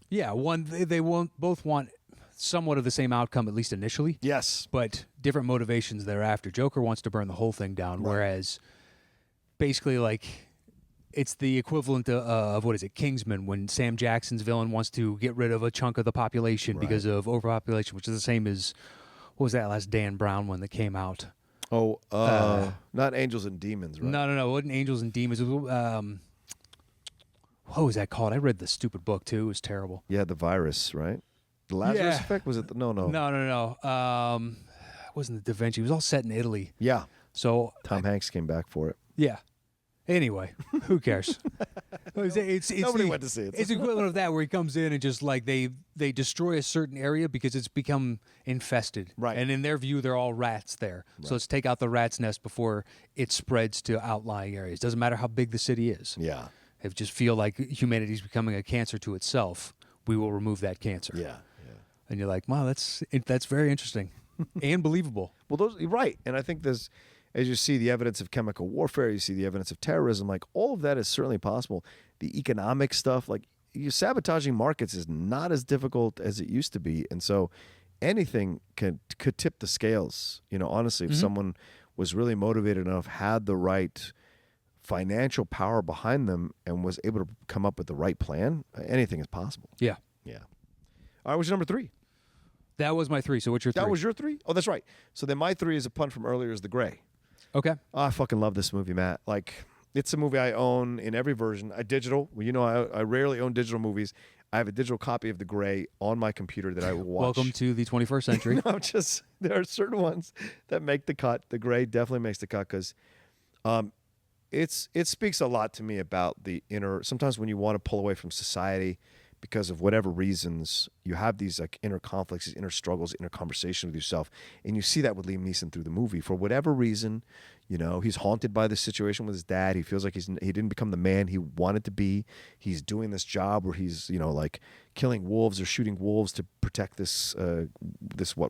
Yeah, they both want somewhat of the same outcome, at least initially. Yes. But different motivations thereafter. Joker wants to burn the whole thing down, whereas basically like it's the equivalent of what is it, Kingsman, when Sam Jackson's villain wants to get rid of a chunk of the population because of overpopulation, which is the same as, what was that last Dan Brown one that came out? Oh, not Angels and Demons, right? No. It wasn't Angels and Demons. It was, what was that called? I read the stupid book, too. It was terrible. Yeah, the virus, right? The Lazarus Effect? Was it? No. No. It wasn't the Da Vinci. It was all set in Italy. Yeah. So Tom Hanks came back for it. Yeah. Anyway, who cares? Nobody went to see it. It's equivalent of that, where he comes in and just like they destroy a certain area because it's become infested. Right. And in their view, they're all rats there. Right. So let's take out the rat's nest before it spreads to outlying areas. Doesn't matter how big the city is. Yeah. If just feel like humanity's becoming a cancer to itself, we will remove that cancer. Yeah. And you're like, wow, that's very interesting and believable. Well, you're right. And I think there's, as you see the evidence of chemical warfare, you see the evidence of terrorism, like all of that is certainly possible. The economic stuff, like you sabotaging markets is not as difficult as it used to be. And so anything could tip the scales. You know, honestly, if someone was really motivated enough, had the right financial power behind them, and was able to come up with the right plan, anything is possible. Yeah. Yeah. All right, what's your number 3? That was my 3. So what's your 3? That was your 3? Oh, that's right. So then my 3 is a pun from earlier, is The Gray. Okay. Oh, I fucking love this movie, Matt. Like, it's a movie I own in every version. Digital. Well, you know, I rarely own digital movies. I have a digital copy of The Gray on my computer that I will watch. Welcome to the 21st century. No, just there are certain ones that make the cut. The Gray definitely makes the cut because it speaks a lot to me about the inner. Sometimes when you want to pull away from society because of whatever reasons, you have these like inner conflicts, these inner struggles, inner conversation with yourself. And you see that with Liam Neeson through the movie. For whatever reason, you know, he's haunted by this situation with his dad. He feels like he didn't become the man he wanted to be. He's doing this job where he's, you know, like killing wolves or shooting wolves to protect this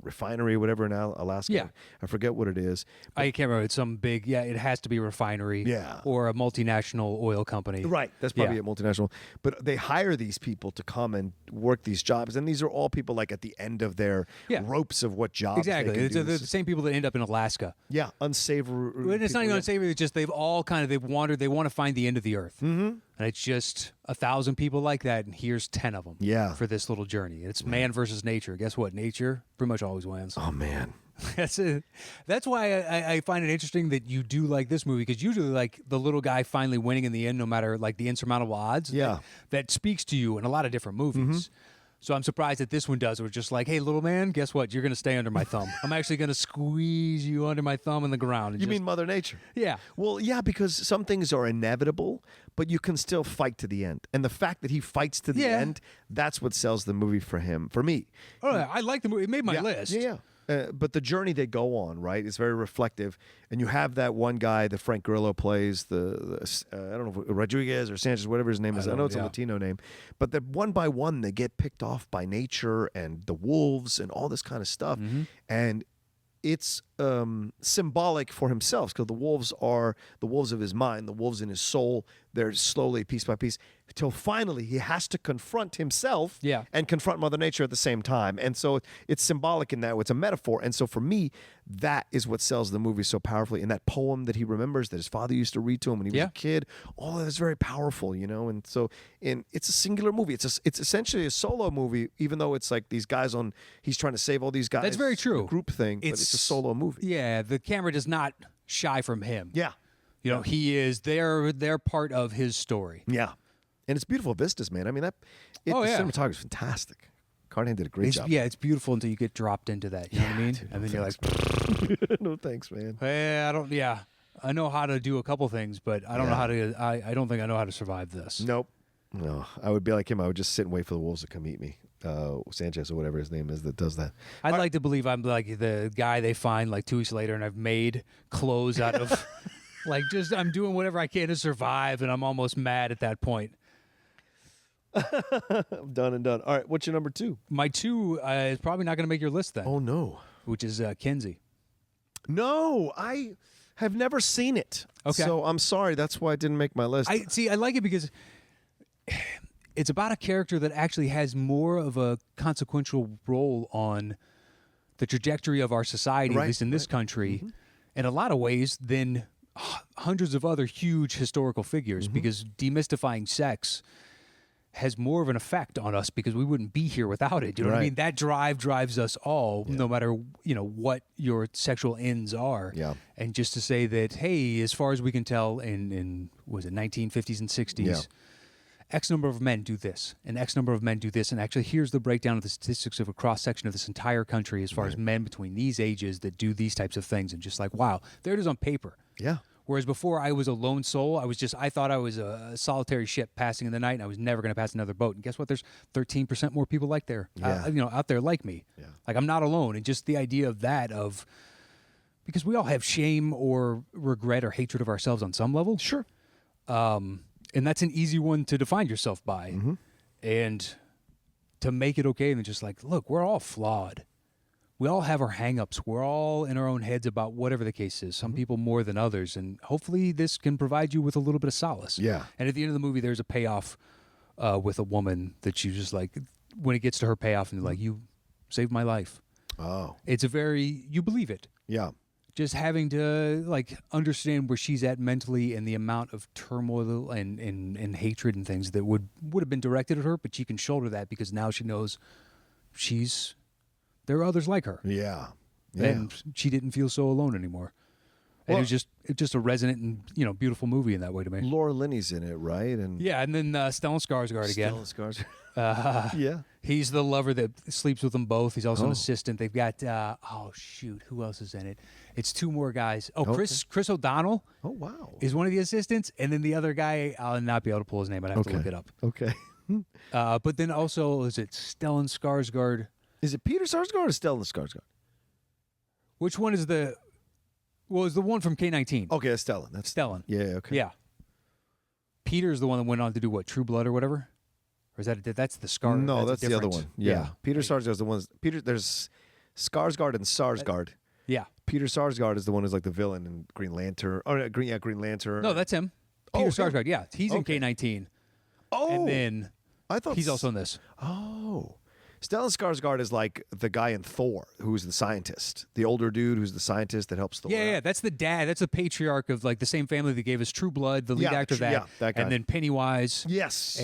refinery or whatever in Alaska. Yeah. I forget what it is. I can't remember. It's some big, it has to be a refinery. Yeah. Or a multinational oil company. Right. That's probably a multinational. But they hire these people to come and work these jobs. And these are all people like at the end of their ropes of what jobs exactly. they can do. They're the same people that end up in Alaska. Yeah. Unsavory. But it's not even unsavory. It's just they've all they've wandered. They want to find the end of the earth. Mm-hmm. And it's just 1,000 people like that, and here's 10 of them for this little journey. It's man versus nature. Guess what? Nature pretty much always wins. Oh, man. That's it. That's why I find it interesting that you do like this movie, because usually like the little guy finally winning in the end, no matter like the insurmountable odds. Yeah. That speaks to you in a lot of different movies. Mm-hmm. So I'm surprised that this one does. We're just like, hey, little man, guess what? You're going to stay under my thumb. I'm actually going to squeeze you under my thumb in the ground. You mean Mother Nature? Yeah. Well, yeah, because some things are inevitable, but you can still fight to the end. And the fact that he fights to the end, that's what sells the movie for me. Oh, I like the movie. It made my list. Yeah. But the journey they go on, right, is very reflective. And you have that one guy that Frank Grillo plays, I don't know, Rodriguez or Sanchez, whatever his name is. I know it's a Latino name. But that one by one, they get picked off by nature and the wolves and all this kind of stuff. Mm-hmm. And it's symbolic for himself, because the wolves are the wolves of his mind, the wolves in his soul. They're slowly, piece by piece, till finally he has to confront himself and confront Mother Nature at the same time. And so it's symbolic in that way. It's a metaphor. And so for me, that is what sells the movie so powerfully. And that poem that he remembers that his father used to read to him when he was a kid, all of that is very powerful, you know. And so it's a singular movie. It's essentially a solo movie, even though it's like these guys he's trying to save all these guys. That's very true. Group thing, but it's a solo movie. Yeah, the camera does not shy from him. Yeah. You know, he is they're part of his story. Yeah. And it's beautiful vistas, man. I mean, the cinematography is fantastic. Carnahan did a great job. Yeah, it's beautiful until you get dropped into that. You know what I mean? Dude, and then you're like, no thanks, man. I know how to do a couple things, but I don't know how to. I don't think I know how to survive this. Nope. No, I would be like him. I would just sit and wait for the wolves to come eat me. Sanchez or whatever his name is that does that. I'd like to believe I'm like the guy they find like 2 weeks later, and I've made clothes out of. Like, just I'm doing whatever I can to survive, and I'm almost mad at that point. I'm done and done. All right, what's your number 2? My 2 is probably not going to make your list then. Oh, no. Which is Kinsey. No, I have never seen it. Okay. So I'm sorry. That's why it didn't make my list. I like it because it's about a character that actually has more of a consequential role on the trajectory of our society, at least in this country, in a lot of ways, than hundreds of other huge historical figures, because demystifying sex has more of an effect on us because we wouldn't be here without it. You know what I mean? That drives us all, no matter, what your sexual ends are. Yeah. And just to say that, hey, as far as we can tell in was it 1950s and 60s, X number of men do this, and X number of men do this. And actually, here's the breakdown of the statistics of a cross-section of this entire country as far as men between these ages that do these types of things. And just like, wow, there it is on paper. Yeah. Whereas before I was a lone soul, I thought I was a solitary ship passing in the night, and I was never going to pass another boat. And guess what? There's 13% more people out there like me. Yeah. Like, I'm not alone. And just the idea of that, because we all have shame or regret or hatred of ourselves on some level. Sure. And that's an easy one to define yourself by. And to make it okay and just like, look, we're all flawed. We all have our hang-ups. We're all in our own heads about whatever the case is, some people more than others. And hopefully this can provide you with a little bit of solace. Yeah. And at the end of the movie, there's a payoff with a woman that you just like, when it gets to her payoff, and you're like, you saved my life. Oh. It's you believe it. Yeah. Just having to like understand where she's at mentally and the amount of turmoil and hatred and things that would have been directed at her, but she can shoulder that because now she knows there are others like her. Yeah. And she didn't feel so alone anymore. And it was just a resonant and beautiful movie in that way to me. Laura Linney's in it, right? And and then Stellan Skarsgård again. Stellan Skarsgård. He's the lover that sleeps with them both. He's also an assistant. They've got who else is in it? It's 2 more guys. Chris O'Donnell. Oh wow. Is one of the assistants, and then the other guy I'll not be able to pull his name. I'd have to look it up. Okay. But then also is it Stellan Skarsgård? Is it Peter Sarsgaard or Stellan Skarsgård? Which one is the? Well, it's the one from K-19. Okay, that's Stellan. That's Stellan. Yeah. Okay. Yeah. Peter's the one that went on to do what? True Blood or whatever? Or is that's the Scar? No, that's the other different- one. Yeah. Peter Sarsgaard's the one. There's Skarsgård and Sarsgaard. Yeah. Peter Sarsgaard is the one who's like the villain in Green Lantern. Oh, Green Lantern. No, that's him. Peter him? Sarsgaard. Yeah, he's in K-19. Oh. And then I thought he's also in this. Oh. Stellan Skarsgård is like the guy in Thor who's the scientist, the older dude who's the scientist that helps Thor. Yeah, that's the dad. That's the patriarch of like the same family that gave us True Blood, the lead actor of that. Yeah, that guy. And then Pennywise. Yes.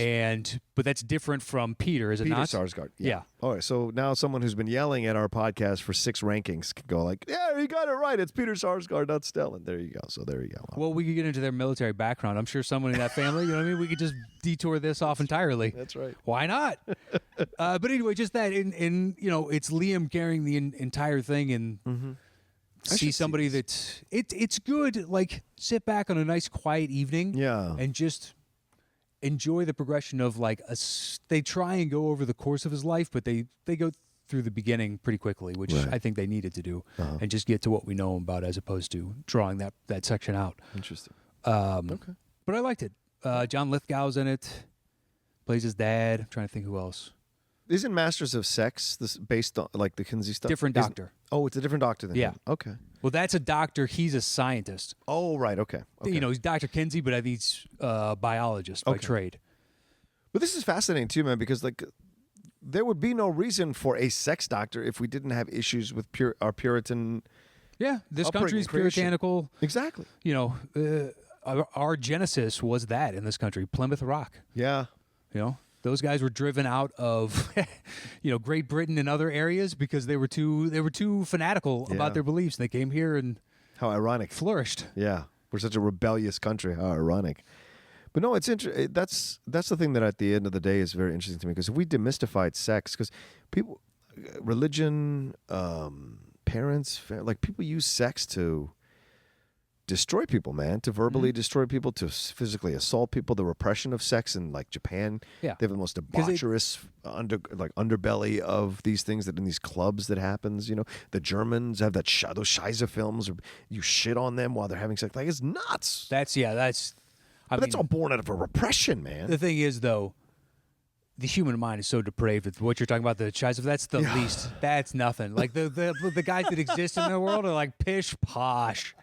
But that's different from Peter, is it Peter not? Sarsgaard. Yeah. All right. So now someone who's been yelling at our podcast for 6 rankings can go like, yeah, you got it right. It's Peter Sarsgaard, not Stellan. There you go. So there you go. Well, we could get into their military background. I'm sure someone in that family, you know what I mean? We could just detour this off entirely. That's right. Why not? But anyway, just that in it's Liam carrying the entire thing and see somebody that's it's good. Like sit back on a nice quiet evening, and just enjoy the progression of like they try and go over the course of his life, but they go through the beginning pretty quickly, which I think they needed to do, and just get to what we know about as opposed to drawing that section out. Interesting. Okay, but I liked it. John Lithgow's in it, plays his dad. I'm trying to think who else. Isn't Masters of Sex this based on like the Kinsey stuff? Different doctor. Oh, it's a different doctor than Yeah. him. Okay. Well, that's a doctor. He's a scientist. Oh, right. Okay. You know, he's Dr. Kinsey, but I think he's a biologist by trade. But this is fascinating too, man, because like there would be no reason for a sex doctor if we didn't have issues with our Puritan. Yeah, this Upbringing, country's creation. puritanical. Exactly. You know, our genesis was that in this country, Plymouth Rock. Yeah. You know, those guys were driven out of, you know, Great Britain and other areas because they were too fanatical Yeah. about their beliefs. They came here and How ironic. flourished. Yeah. We're such a rebellious country. How ironic. But no, it's interesting. That's the thing that at the end of the day is very interesting to me, because if we demystified sex, because people, religion, parents, like people use sex to destroy people, man, to verbally destroy people, to physically assault people. The repression of sex in like Japan, Yeah. they have the most debaucherous underbelly of these things that in these clubs that happens. You know, the Germans have that those Scheiße films, or you shit on them while they're having sex. Like it's nuts. But That's all born out of a repression, man. The thing is, though, the human mind is so depraved. With what you're talking about, the Scheiße, that's the least. That's nothing. Like the guys that exist in the world are like pish posh.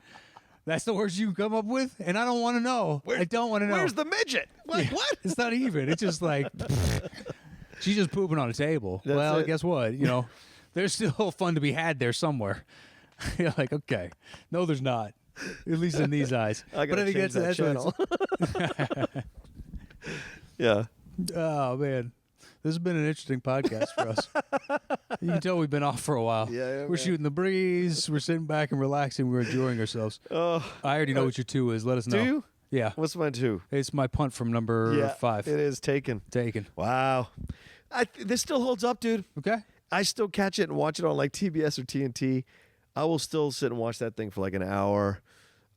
That's the words you can come up with, and I don't want to know. I don't want to know. Where's the midget? Like, what? It's not even. It's just like she's just pooping on a table. That's well, it. guess what? You know, there's still fun to be had there somewhere. You're like, okay, no, there's not. At least in these eyes. I gotta change that channel. Yeah. Oh man, this has been an interesting podcast for us. You can tell we've been off for a while. Yeah, we're man. shooting the breeze. We're sitting back and relaxing. We're enjoying ourselves. Oh, I already know what your 2 is. Let us know. do you? Yeah, What's mine too? it's my punt from number 5. It is taken. Taken. Wow. This still holds up, dude. Okay. I still catch it and watch it on like TBS or TNT. I will still sit and watch that thing for like an hour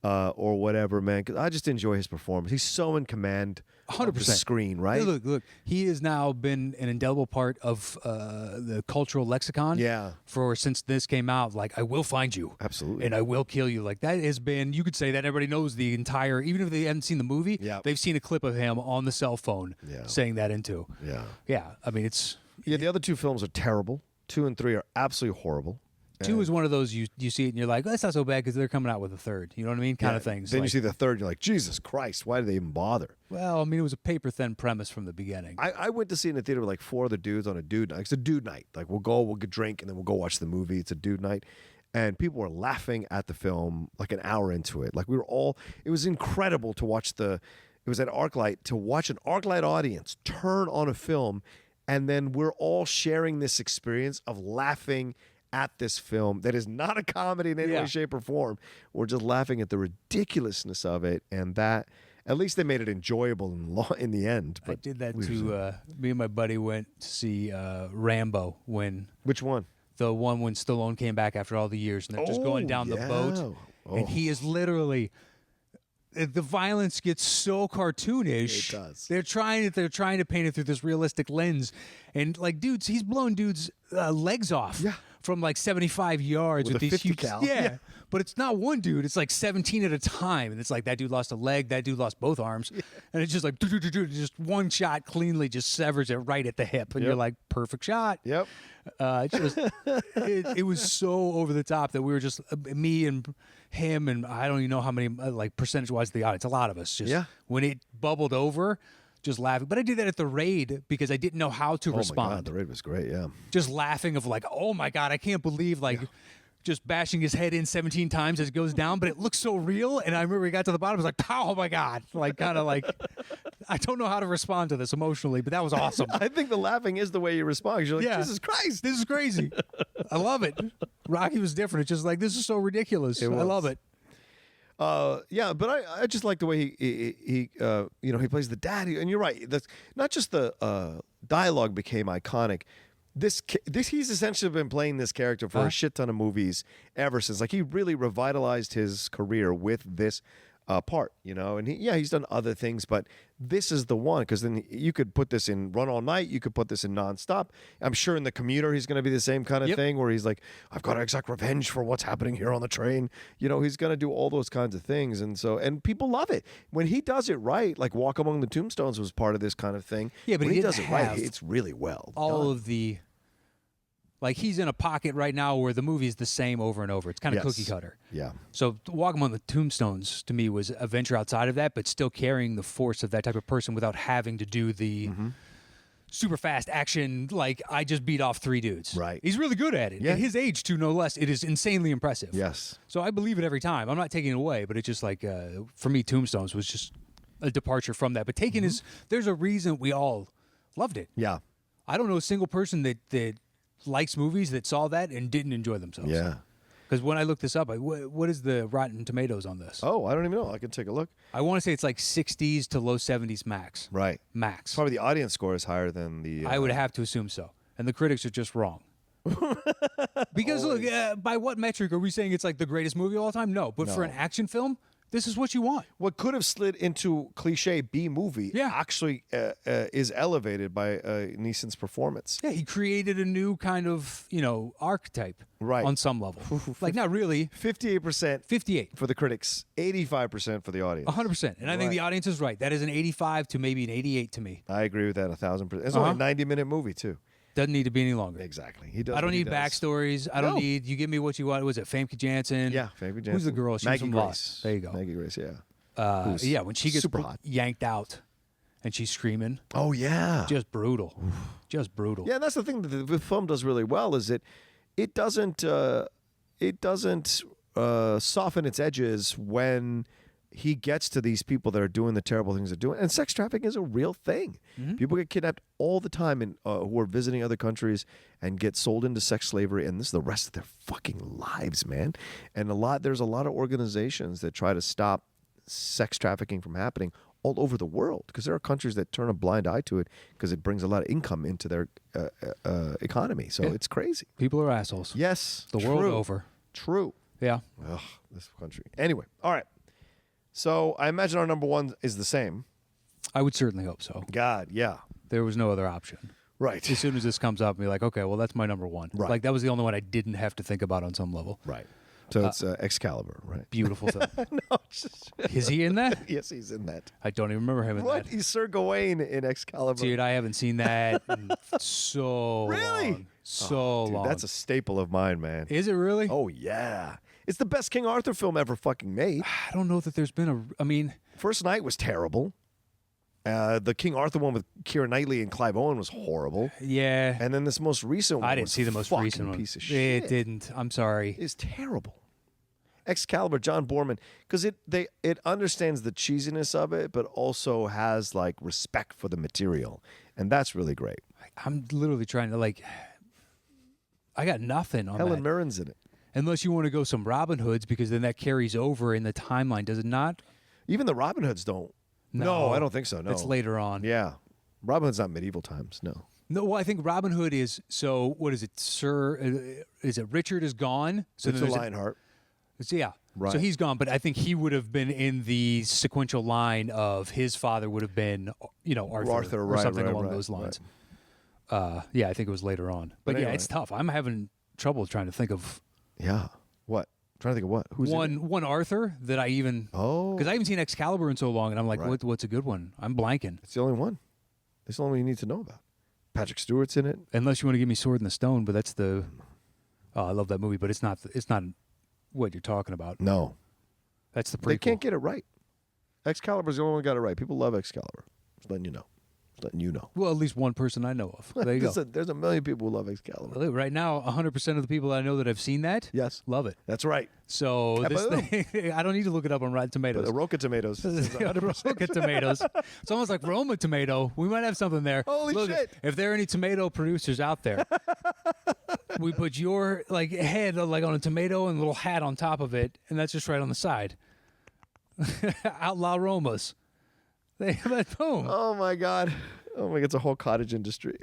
or whatever, man, because I just enjoy his performance. He's so in command of the 100%. screen, right? Hey, look. He has now been an indelible part of the cultural lexicon. Yeah. Since this came out, like I will find you. Absolutely. And I will kill you. Like that has been. You could say that everybody knows the entire. Even if they haven't seen the movie, Yeah. they've seen a clip of him on the cell phone saying that into. Yeah. Yeah. I mean, it's. Yeah, the other 2 films are terrible. 2 and 3 are absolutely horrible. 2 is one of those you see it and you're like, that's not so bad because they're coming out with a 3rd. You know what I mean? Kind of things. Then you Like, see the 3rd, you're like, Jesus Christ, why did they even bother? well, I mean, it was a paper thin premise from the beginning. I went to see it in the theater with like 4 other dudes on a dude night. It's a dude night. Like we'll get drink and then we'll go watch the movie. It's a dude night. And people were laughing at the film like an hour into it. Like it was incredible to watch it was at ArcLight, to watch an ArcLight audience turn on a film, and then we're all sharing this experience of laughing at this film that is not a comedy in any way, shape, or form. We're just laughing at the ridiculousness of it, and that at least they made it enjoyable in the end. I did that to me and my buddy went to see Rambo when Which one? the one when Stallone came back after all the years and they're just going down the boat, and he is literally. The violence gets so cartoonish. It does. They're trying to paint it through this realistic lens, and like dudes, he's blowing dudes' legs off from like 75 yards With with a these 50 huge. cal. Yeah, but it's not one dude; it's like 17 at a time, and it's like that dude lost a leg, that dude lost both arms, and it's just like just one shot cleanly just severs it right at the hip, and you're like, perfect shot. Yep. It was so over the top that we were just me and him and I don't even know how many like percentage wise the audience, a lot of us just when it bubbled over, just laughing. But I did that at the Raid because I didn't know how to respond. Oh my God, the Raid was great. Yeah. Just laughing of like, oh my God, I can't believe just bashing his head in 17 times as it goes down, but it looks so real. And I remember we got to the bottom, I was like, oh my God, like kind of like I don't know how to respond to this emotionally, but that was awesome. I think the laughing is the way you respond. 'Cause you're like, Jesus Christ, this is crazy. I love it. Rocky was different. It's just like, this is so ridiculous. I love it. Yeah, but I just like the way he he plays the dad. And you're right. That's not just the dialogue became iconic. This he's essentially been playing this character for a shit ton of movies ever since. Like he really revitalized his career with this part, and he's done other things, but this is the one, because then you could put this in Run All Night, you could put this in Nonstop. I'm sure in The Commuter he's going to be the same kind of thing, where he's like, I've got to exact revenge for what's happening here on the train. He's going to do all those kinds of things, and people love it when he does it right. Like Walk Among the Tombstones was part of this kind of thing. Yeah, but when he does it right, have it's really well all done. of the. Like, he's in a pocket right now where the movie is the same over and over. It's kind of cookie cutter. Yeah. So Walk Among the Tombstones, to me, was a venture outside of that, but still carrying the force of that type of person without having to do the super fast action, like, I just beat off 3 dudes. Right. He's really good at it. Yeah. At his age, too, no less. It is insanely impressive. Yes. So I believe it every time. I'm not taking it away, but it's just like, for me, Tombstones was just a departure from that. But taking there's a reason we all loved it. Yeah. I don't know a single person that likes movies that saw that and didn't enjoy themselves. Yeah. Because when I looked this up, what is the Rotten Tomatoes on this? Oh, I don't even know. I can take a look. I want to say it's like 60s to low 70s max. Right. Max. Probably the audience score is higher than the. I would have to assume so. And the critics are just wrong. Because look, by what metric are we saying it's like the greatest movie of all time? No. But for an action film, this is what you want. What could have slid into cliche B movie Yeah. actually is elevated by Neeson's performance. Yeah, he created a new kind of, archetype. Right. On some level. Like, not really. 58% 58. for the critics, 85% for the audience. 100%. And I think the audience is right. That is an 85 to maybe an 88 to me. I agree with that 1,000%. It's only a 90-minute movie, too. Doesn't need to be any longer. Exactly. He does. I don't what he need does. backstories. I don't need, you give me what you want. Was it Famke Janssen? Yeah, Famke Janssen. Who's the girl? She's Maggie from Grace. Lost. There you go. Maggie Grace, yeah. Yeah, when she gets super hot. yanked out and she's screaming, Oh, yeah. just brutal. Just brutal. Yeah, and that's the thing that the film does really well is it doesn't soften its edges when he gets to these people that are doing the terrible things they're doing. And sex trafficking is a real thing. People get kidnapped all the time who are visiting other countries and get sold into sex slavery, and this is the rest of their fucking lives, man. And there's a lot of organizations that try to stop sex trafficking from happening all over the world, because there are countries that turn a blind eye to it because it brings a lot of income into their economy. So it's crazy. People are assholes. Yes. The world over. True. Yeah. Ugh, this country. Anyway, all right. So I imagine our number one is the same. I would certainly hope so. God, yeah. There was no other option. Right. As soon as this comes up, be like, okay, well, that's my number one. Right. Like, that was the only one I didn't have to think about on some level. Right. So it's Excalibur, right? Beautiful film. No, it's just- Is he in that? yes, he's in that. I don't even remember him in What? that. He's Sir Gawain in Excalibur. Dude, I haven't seen that in so Really? long. So Dude, long. that's a staple of mine, man. Is it really? Oh, yeah. It's the best King Arthur film ever fucking made. I don't know that there's been I mean, First Night was terrible. The King Arthur one with Keira Knightley and Clive Owen was horrible. yeah. And then this most recent one I didn't was see the most fucking recent one. piece of shit. It didn't. I'm sorry. Is terrible. Excalibur, John Borman, because it understands the cheesiness of it, but also has like respect for the material, and that's really great. I'm literally trying to I got nothing on Helen that. Mirren's in it. Unless you want to go some Robin Hoods, because then that carries over in the timeline, does it not? Even the Robin Hoods don't. No, I don't think so. No, It's later on. Yeah, Robin Hood's not medieval times. No. No, well, I think Robin Hood is. So what is it, Sir? Is it Richard is gone? So It's then a there's Lionheart. yeah. Right. So he's gone, but I think he would have been in the sequential line of his father would have been, Arthur or right, something right, along right, those lines. right. Yeah, I think it was later on. But yeah, anyway. it's tough. I'm having trouble trying to think of Yeah. What? I'm trying to think of what? Who's in it? one Arthur that I even Oh, because I haven't seen Excalibur in so long, and I'm like, Right. what's a good one? I'm blanking. it's the only one. It's the only one you need to know about. Patrick Stewart's in it. Unless you want to give me Sword in the Stone, but that's the. Oh, I love that movie, but it's not. It's not what you're talking about. No, That's the prequel. they can't get it right. Excalibur's the only one who got it right. People love Excalibur. Just letting you know. Just letting you know. Well, at least one person I know of. There you go. There's a million people who love Excalibur. Right now, 100% of the people I know that have seen that Yes, love it. that's right. So this Kaboom. thing, I don't need to look it up on Rotten But Tomatoes. the Roca tomatoes. Roca tomatoes. It's almost like Roma tomato. We might have something there. Holy Look, shit. If there are any tomato producers out there, we put your head on a tomato and a little hat on top of it, and that's just right on the side. Outlaw Romas. They boom. Oh my god. Oh my god, it's a whole cottage industry.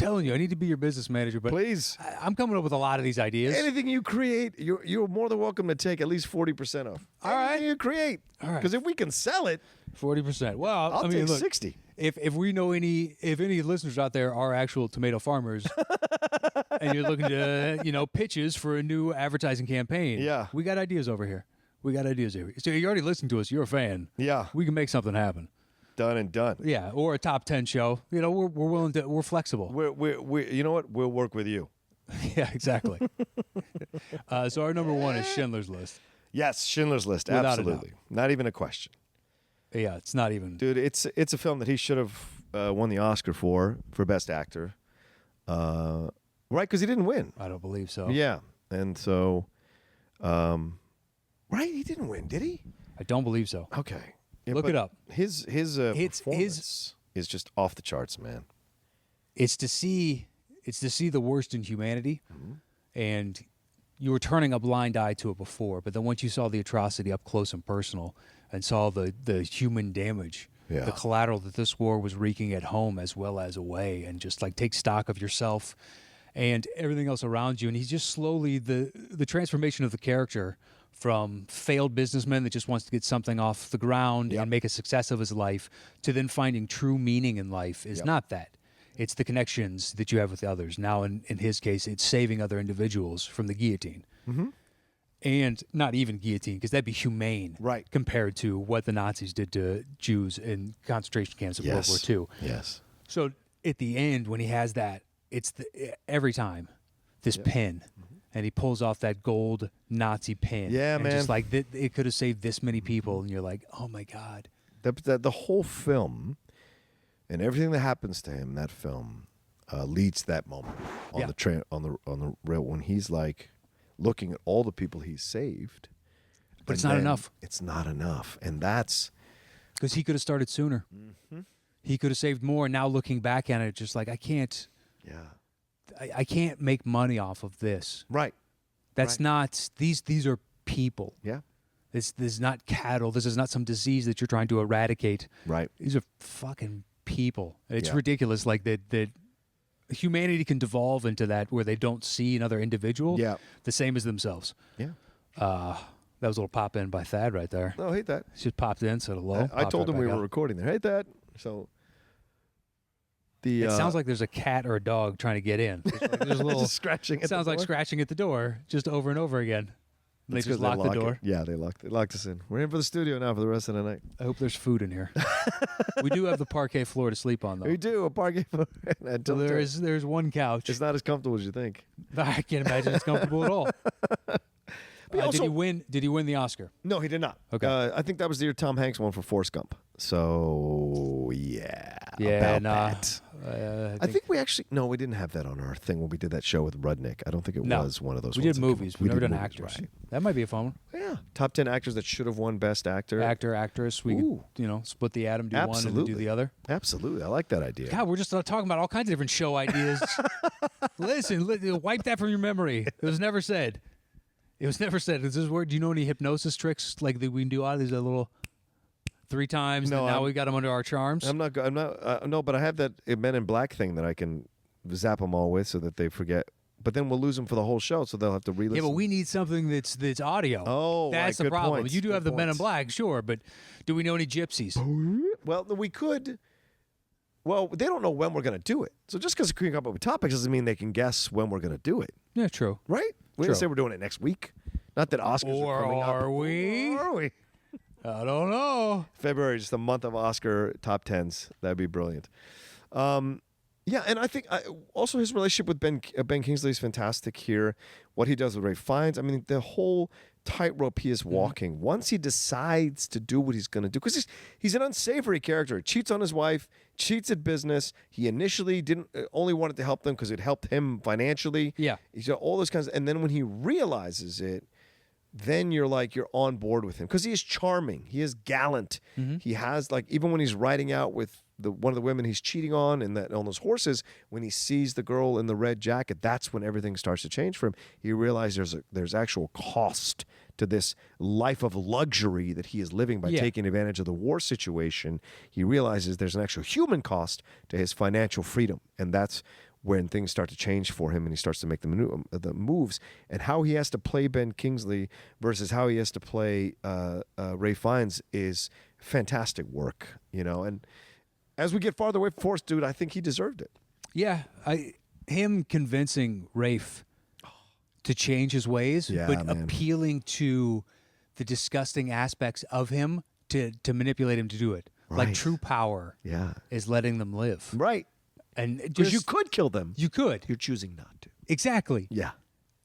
telling you, I need to be your business manager, but Please. I'm coming up with a lot of these ideas. Anything you create, you're more than welcome to take at least 40% off. All right. Anything you create. All right. Because if we can sell it, 40%. Well, I'll I mean, take look, 60. if we know if any listeners out there are actual tomato farmers, and you're looking to pitches for a new advertising campaign, Yeah. we got ideas over here. So you're already listening to us. You're a fan. Yeah. We can make something happen. Done and done. Yeah, or a top 10 show. We're willing to. We're flexible. We you know what? We'll work with you. Yeah, exactly. So our number one is Schindler's List. Yes, Schindler's List. Without a Absolutely. Not even a question. Yeah, it's not even. Dude, it's a film that he should have won the Oscar for Best Actor. Right? Because he didn't win. I don't believe so. Yeah. And so, right? He didn't win, did he? I don't believe so. Okay. Yeah, Look but it up. His performance is just off the charts, man. It's to see the worst in humanity, and you were turning a blind eye to it before, but then once you saw the atrocity up close and personal and saw the human damage, Yeah. the collateral that this war was wreaking at home as well as away, and just like take stock of yourself and everything else around you, and he's just slowly the transformation of the character from failed businessman that just wants to get something off the ground and make a success of his life to then finding true meaning in life is not that. It's the connections that you have with others. Now, in his case, it's saving other individuals from the guillotine. Mm-hmm. And not even guillotine, because that'd be humane compared to what the Nazis did to Jews in concentration camps of World War II. Yes. So at the end, when he has that, it's every time this pin. And he pulls off that gold Nazi pin. Yeah, and man. Just like it could have saved this many people, and you're like, oh my God. The whole film and everything that happens to him in that film leads to that moment on the train on the rail when he's like looking at all the people he's saved. But it's not enough. It's not enough, and that's because he could have started sooner. Mm-hmm. He could have saved more. And now looking back at it, just like I can't. Yeah. I can't make money off of this. Right. That's not these are people. Yeah. This is not cattle. This is not some disease that you're trying to eradicate. Right. These are fucking people. It's Yeah. ridiculous like that humanity can devolve into that where they don't see another individual the same as themselves. Yeah. That was a little pop in by Thad right there. No, I hate that. Just popped in, said hello. I told him we were recording there. Hate that. So it sounds like there's a cat or a dog trying to get in. There's a little just scratching. It sounds like scratching at the door, just over and over again. They just lock the door. Yeah, they locked us in. We're in for the studio now for the rest of the night. I hope there's food in here. We do have the parquet floor to sleep on, though. We do a parquet floor. So there's one couch. It's not as comfortable as you think. I can't imagine it's comfortable at all. Also, did he win? Did he win the Oscar? No, he did not. Okay. I think that was the year Tom Hanks won for Forrest Gump. So Yeah, about nah. that. I think we didn't have that on our thing when we did that show with Rudnick. I don't think it was one of those. We ones did that movies. We've never did done movies, actors. right. That might be a fun one. Yeah, top 10 actors that should have won Best Actor. Actor, actress. We could, split the atom, do one, and then do Absolutely. the other. Absolutely, I like that idea. God, we're just talking about all kinds of different show ideas. Listen, wipe that from your memory. It was never said. Is this word? Do you know any hypnosis tricks like that we can do out of these little 3 times? No, and now we got them under our charms. I'm not. No, but I have that Men in Black thing that I can zap them all with so that they forget. But then we'll lose them for the whole show, so they'll have to re-listen. Yeah, but we need something that's audio. Oh, that's right, the good problem. points, You do good have the Men in points. Black, sure, but do we know any gypsies? Well, we could. Well, they don't know when we're going to do it. So just because we come up with topics doesn't mean they can guess when we're going to do it, Yeah, true. right? We True. didn't say we're doing it next week. Not that Oscars Or are coming up. are we? Or are we? I don't know. February, just a month of Oscar top 10s. That'd be brilliant. Yeah, and I think also his relationship with Ben Kingsley is fantastic here. What he does with Ray Fiennes. I mean, the whole tightrope he is walking. Once he decides to do what he's going to do, because he's an unsavory character. He cheats on his wife, cheats at business. He initially didn't only wanted to help them because it helped him financially. Yeah. He's got all those kinds and then when he realizes it, then you're on board with him because he is charming. He is gallant. He has even when he's riding out with one of the women he's cheating on and on those horses, when he sees the girl in the red jacket, that's when everything starts to change for him. He realizes there's actual cost to this life of luxury that he is living by taking advantage of the war situation. He realizes there's an actual human cost to his financial freedom, and that's when things start to change for him and he starts to make the moves, and how he has to play Ben Kingsley versus how he has to play Ray Fiennes is fantastic work, and as we get farther away from Forrest, dude, I think he deserved it. Yeah, him convincing Rafe to change his ways, but appealing to the disgusting aspects of him to manipulate him to do it. Right. Like true power is letting them live. Right. And because you could kill them. You could. You're choosing not to. Exactly. Yeah.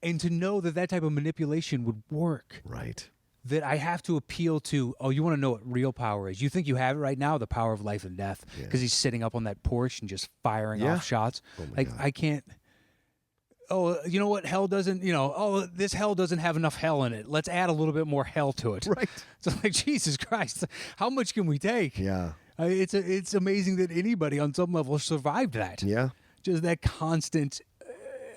And to know that type of manipulation would work. Right. That I have to appeal to, you want to know what real power is. You think you have it right now, the power of life and death, because he's sitting up on that porch and just firing off shots. God. I can't. Oh, you know what? Hell doesn't, this hell doesn't have enough hell in it. Let's add a little bit more hell to it. Right. So like, Jesus Christ, how much can we take? Yeah. It's amazing that anybody on some level survived that. Yeah. Just that constant,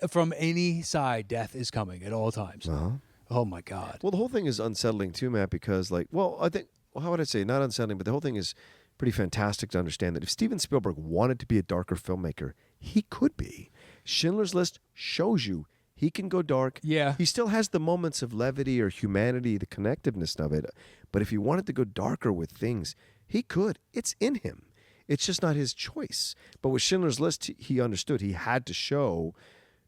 from any side, death is coming at all times. Uh-huh. Oh, my God. Well, the whole thing is unsettling too, Matt, because I think, how would I say, not unsettling, but the whole thing is pretty fantastic to understand that if Steven Spielberg wanted to be a darker filmmaker, he could be. Schindler's List shows you he can go dark. Yeah. He still has the moments of levity or humanity, the connectiveness of it. But if he wanted to go darker with things, he could. It's in him. It's just not his choice. But with Schindler's List, he understood he had to show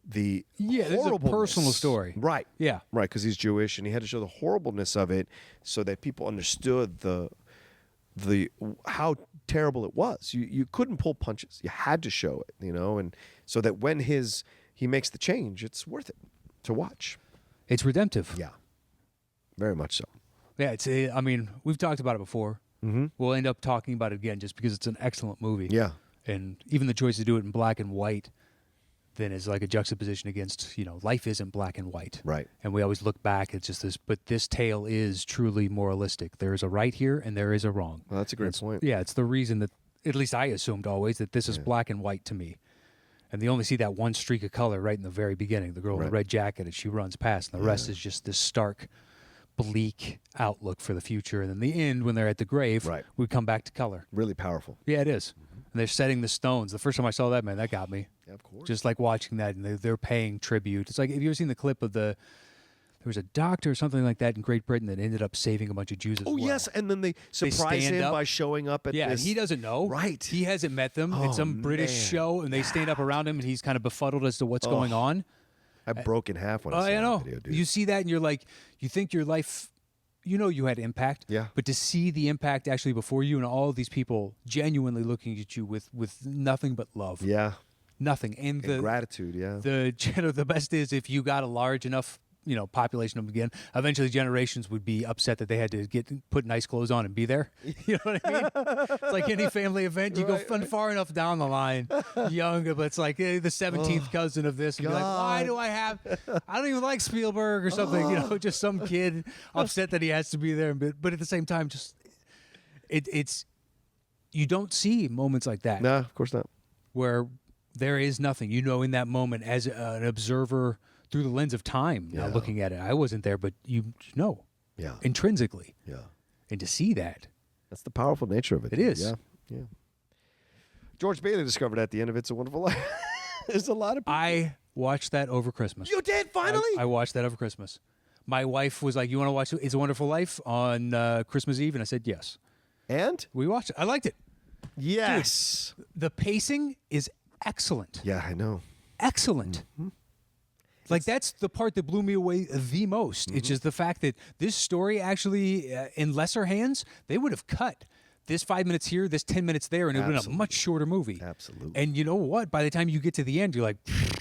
the horribleness. It's a personal story. Right. Yeah. Right, because he's Jewish, and he had to show the horribleness of it so that people understood the how terrible it was. You couldn't pull punches. You had to show it, and so that when he makes the change, it's worth it to watch. It's redemptive. Yeah. Very much so. Yeah, we've talked about it before. Mm-hmm. We'll end up talking about it again just because it's an excellent movie. Yeah. And even the choice to do it in black and white then is like a juxtaposition against, life isn't black and white. Right. And we always look back, it's just this, but this tale is truly moralistic. There is a right here and there is a wrong. Well, that's a great point. Yeah, it's the reason that, at least I assumed always, that this is black and white to me. And they only see that one streak of color right in the very beginning, the girl in the red jacket as she runs past, and the rest is just this stark, bleak outlook for the future. And in the end, when they're at the grave, we come back to color. Really powerful. Yeah, it is. And they're setting the stones. The first time I saw that, man, that got me. Yeah, of course. Just like watching that, and they're paying tribute. It's like, have you ever seen the clip of there was a doctor or something like that in Great Britain that ended up saving a bunch of Jews as well. Oh, yes, and then they surprise him by showing up at this. Yeah, and he doesn't know. Right. He hasn't met them. It's some British show, and they stand up around him, and he's kind of befuddled as to what's going on. I broke in half when I saw that video, dude. You see that, and you're like, you think your life... you had impact, but to see the impact actually before you and all of these people genuinely looking at you with nothing but love. Yeah. Nothing. And the gratitude, the best is if you got a large enough, population of them again, eventually generations would be upset that they had to put nice clothes on and be there. You know what I mean? It's like any family event. You go far enough down the line, younger, but it's like the 17th cousin of this, and be like, why do I don't even like Spielberg or something, just some kid upset that he has to be there. But at the same time, just it's you don't see moments like that. No, of course not. Where there is nothing, in that moment as an observer through the lens of time, looking at it. I wasn't there, but you know, intrinsically. Yeah. And to see that. That's the powerful nature of it. It is. Yeah. Yeah. George Bailey discovered at the end of It's a Wonderful Life. There's a lot of people. I watched that over Christmas. You did, finally? I watched that over Christmas. My wife was like, you want to watch It's a Wonderful Life on Christmas Eve? And I said, yes. And? We watched it. I liked it. Yes. Dude, the pacing is excellent. Yeah, I know. Excellent. Mm-hmm. Like, that's the part that blew me away the most. Mm-hmm. It's just the fact that this story actually, in lesser hands, they would have cut this 5 minutes here, this 10 minutes there, and it would have been a much shorter movie. Absolutely. And you know what? By the time you get to the end, you're like,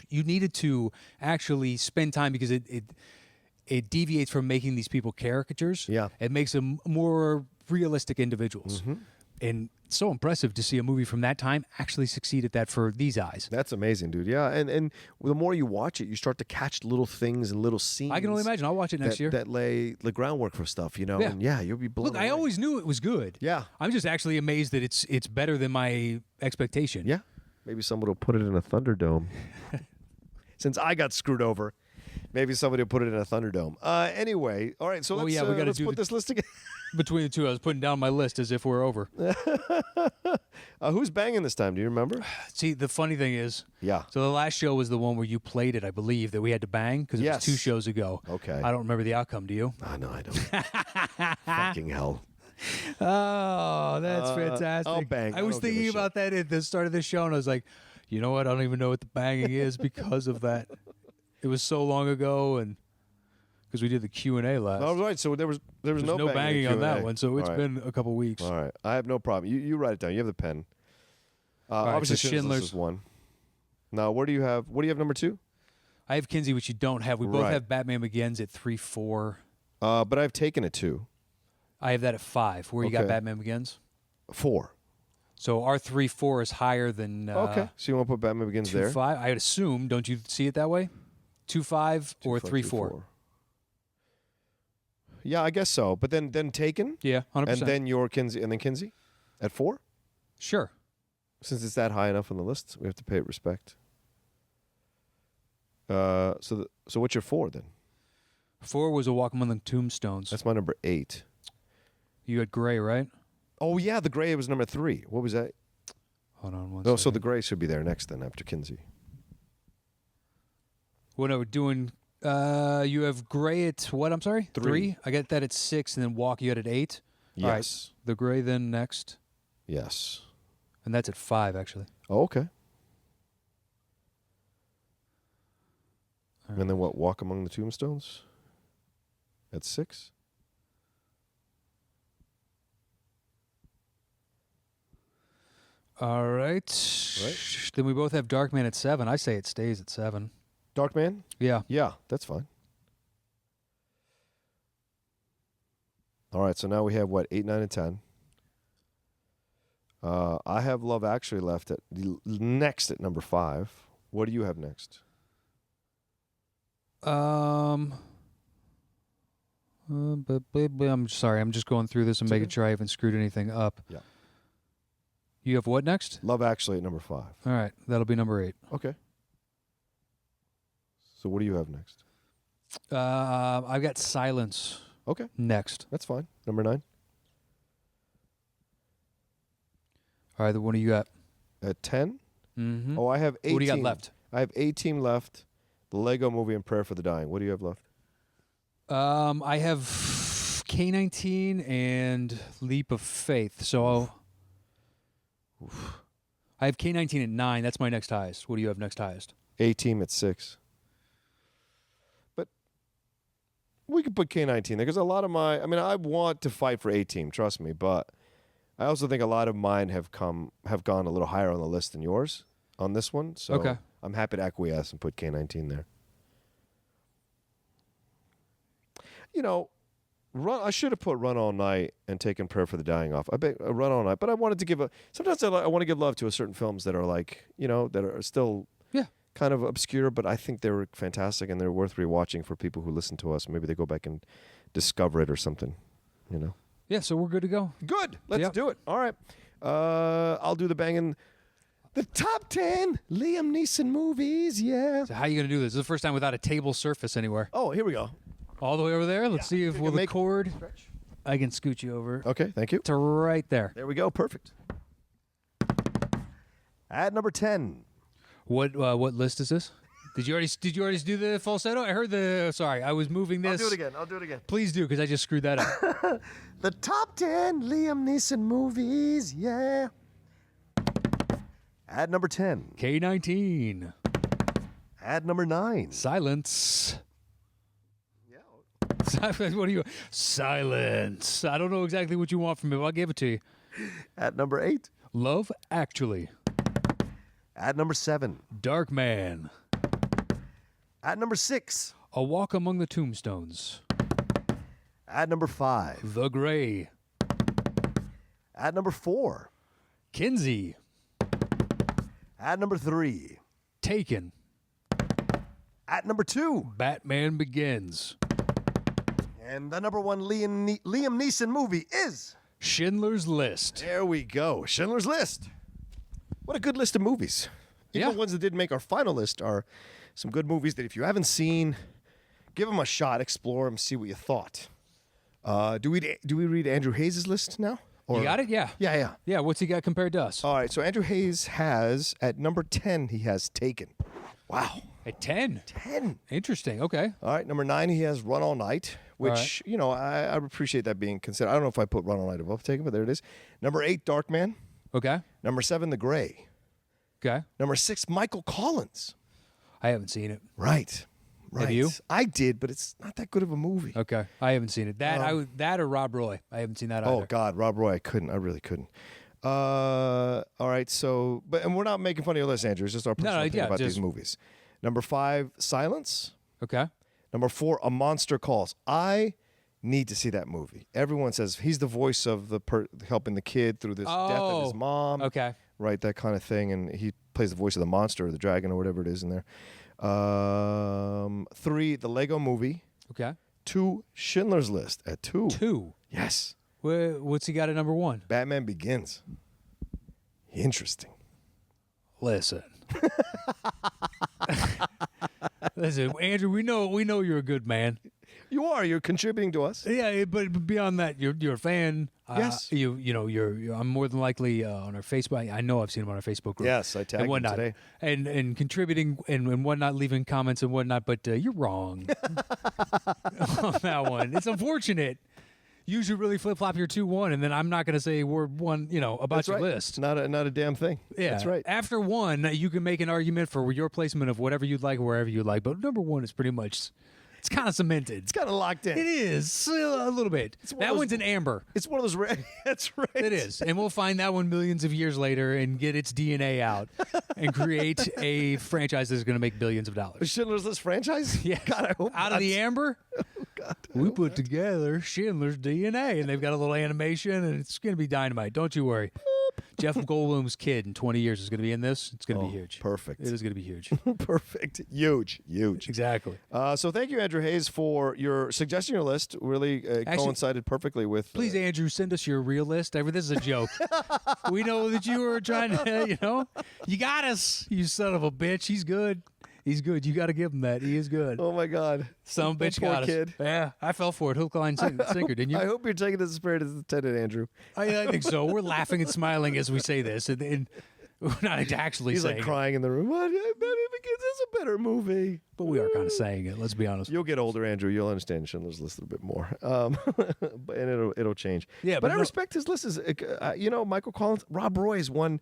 you needed to actually spend time because it deviates from making these people caricatures. Yeah. It makes them more realistic individuals. Mm-hmm. And so impressive to see a movie from that time actually succeed at that for these eyes. That's amazing, dude. Yeah, and the more you watch it, you start to catch little things and little scenes. I can only imagine. I'll watch it next year. That lay the groundwork for stuff, Yeah. And you'll be blown away. I always knew it was good. Yeah. I'm just actually amazed that it's better than my expectation. Yeah. Maybe somebody will put it in a Thunderdome. Since I got screwed over, maybe somebody will put it in a Thunderdome. Anyway, all right. So let's we gotta put this list together. between the two. I was putting down my list as if we're over. Who's banging this time? Do you remember? See, the funny thing is, Yeah. so the last show was the one where you played it, I believe, that we had to bang because it Yes. was 2 shows ago. Okay. I don't remember the outcome. Do you? Oh, no, I don't. Fucking hell. Oh, that's fantastic. I'll bang. I was don't give a thinking shit. about that at the start of the show, and I was like, you know what? I don't even know what the banging is because of that. It was so long ago, and because we did the Q&A last. All right, so there was There's no banging on that Q&A. one, so it's All right. been a couple weeks. All right, I have no problem. You write it down. You have the pen. right, Obviously, so Schindler's Schindler's- is one. Now, what do you have? What do you have number 2? I have Kinsey, which you don't have. We both Right. have Batman Begins at 3-4. But I've taken it 2. I have that at 5. Where you got Okay. Batman Begins? 4. So our 3-4 is higher than Okay, so you want to put Batman Begins 2-5. there? I would assume. Don't you see it that way? 2-5 or 3-4? Yeah, I guess so. But then Taken, Yeah, 100%. and then your Kinsey, and then Kinsey at 4. Sure. Since it's that high enough on the list, we have to pay it respect. So what's your 4 then? 4 was A Walk Among the Tombstones. That's my number 8. You had Gray, right? Oh yeah, the Gray was number 3. What was that? Hold on one No, second. so the Gray should be there next then after Kinsey. What are we doing? You have Gray at what? I'm sorry? 3. I got that at 6, and then Walk you had at 8. All right. Yes. The Gray then next, Yes. and that's at 5, actually. Oh, okay. All And then what? Walk Among the Tombstones? At 6? All right. Right. Then we both have Darkman at 7. I say it stays at 7. Darkman? Yeah. Yeah, that's fine. All right, so now we have what? 8, 9, and 10. I have Love Actually left at next at number 5. What do you have next? I'm sorry. I'm just going through this and It's making okay. sure I haven't screwed anything up. Yeah. You have what next? Love Actually at number 5. All right. That'll be number 8. Okay. So what do you have next? I've got Silence Okay, next. that's fine. Number 9. All right. Then what do you got? At 10? Mm-hmm. Oh, I have 18. What do you got left? I have 18 left. The Lego Movie and Prayer for the Dying. What do you have left? I have K-19 and Leap of Faith. So I have K-19 at 9. That's my next highest. What do you have next highest? 18 at 6. But we could put K-19 there because a lot of I want to fight for 18, trust me, but I also think a lot of mine have gone a little higher on the list than yours on this one. So Okay. I'm happy to acquiesce and put K-19 there. You know, I should have put Run All Night and taken Prayer for the Dying off. I bet Run All Night, but I wanted to give sometimes I want to give love to a certain films that are like, that are still kind of obscure, but I think they were fantastic and they're worth rewatching for people who listen to us. Maybe they go back and discover it or something, Yeah, so we're good to go. Good. Let's Yep. do it. All right. I'll do the banging. The top 10 Liam Neeson movies. Yeah. So how are you going to do this? This is the first time without a table surface anywhere. Oh, here we go. All the way over there? Let's see if You we'll can make- record. I can scoot you over Okay. Thank you. to right there. There we go. Perfect. At number 10. What list is this? Did you already do the falsetto? I heard sorry, I was moving this. I'll do it again. Please do, because I just screwed that up. The top 10 Liam Neeson movies. Yeah. At number 10. K-19. At number 9. Silence. Yeah. What do you? Silence. I don't know exactly what you want from me, but I'll give it to you. At number 8. Love Actually. At number 7. Dark Man. At number 6. A Walk Among the Tombstones. At number 5. The Gray. At number 4. Kinsey. At number 3. Taken. At number 2. Batman Begins. And the number 1 Liam Neeson movie is... Schindler's List. There we go. Schindler's List. What a good list of movies. Even Yeah. the ones that didn't make our final list are some good movies that if you haven't seen, give them a shot, explore them, see what you thought. Do we read Andrew Hayes' list now? Or, You got it? Yeah. Yeah. Yeah, what's he got compared to us? All right, so Andrew Hayes has, at number 10, he has Taken. Wow. At 10. 10. Interesting. Okay. All right, number 9, he has Run All Night, which, I appreciate that being considered. I don't know if I put Run All Night above Taken, but there it is. Number 8, Darkman. Okay. Number 7, The Gray. Okay. Number 6, Michael Collins. I haven't seen it. Right. Have you? I did, but it's not that good of a movie. Okay. I haven't seen it. That or Rob Roy. I haven't seen that either. Oh, God, Rob Roy, I really couldn't. All right, so, and we're not making fun of your list, Andrew. It's just our personal opinion about these movies. Number 5, Silence. Okay. Number 4, A Monster Calls. I need to see that movie. Everyone says he's the voice of the helping the kid through this death of his mom. Okay. Right, that kind of thing. And he plays the voice of the monster or the dragon or whatever it is in there. 3, The Lego Movie. Okay. 2, Schindler's List at 2. 2. Yes. What's he got at number 1? Batman Begins. Interesting. Listen. Listen, Andrew, we know you're a good man. You are. You're contributing to us. Yeah, but beyond that, you're a fan. Yes. You're I'm more than likely on our Facebook. I know I've seen him on our Facebook group. Yes, I tagged him today. And contributing and whatnot, leaving comments and whatnot. But you're wrong on that one. It's unfortunate. You should really flip flop your 2-1, and then I'm not going to say word one, about That's your right. list. Not a damn thing. Yeah, That's right. After 1, you can make an argument for your placement of whatever you'd like, wherever you'd like. But number 1 is pretty much, it's kind of cemented. It's kind of locked in. It is a little bit. That one's an amber. It's one of those rare. That's right. It is, and we'll find that one millions of years later and get its DNA out and create a franchise that's going to make billions of The dollars. Schindler's List franchise? Yeah, God, I hope out of the amber. God, We put together Schindler's DNA, and they've got a little animation, and it's going to be dynamite. Don't you worry. Jeff Goldblum's kid in 20 years is going to be in this. It's going to be huge. Perfect. It is going to be huge. Perfect. Huge. Exactly. So thank you, Andrew Hayes, for your suggesting your list. Really coincided perfectly with. Please, Andrew, send us your real list. This is a joke. We know that you were trying to, you got us, you son of a bitch. He's good. He's good. You got to give him that. He is good. Oh my God. Some bitch poor got us. kid. Yeah, I fell for it. Hook, line, sinker, didn't you? I hope you're taking this spirit as intended, Andrew. I think so. We're laughing and smiling as we say this, and we're not actually He's saying like crying in the room. What? Batman Begins is a better movie. but we are kind of saying it. Let's be honest. You'll get older, Andrew. You'll understand Schindler's List a little bit more, and it'll change. Yeah, but I no- respect his list. Michael Collins, Rob Roy is one.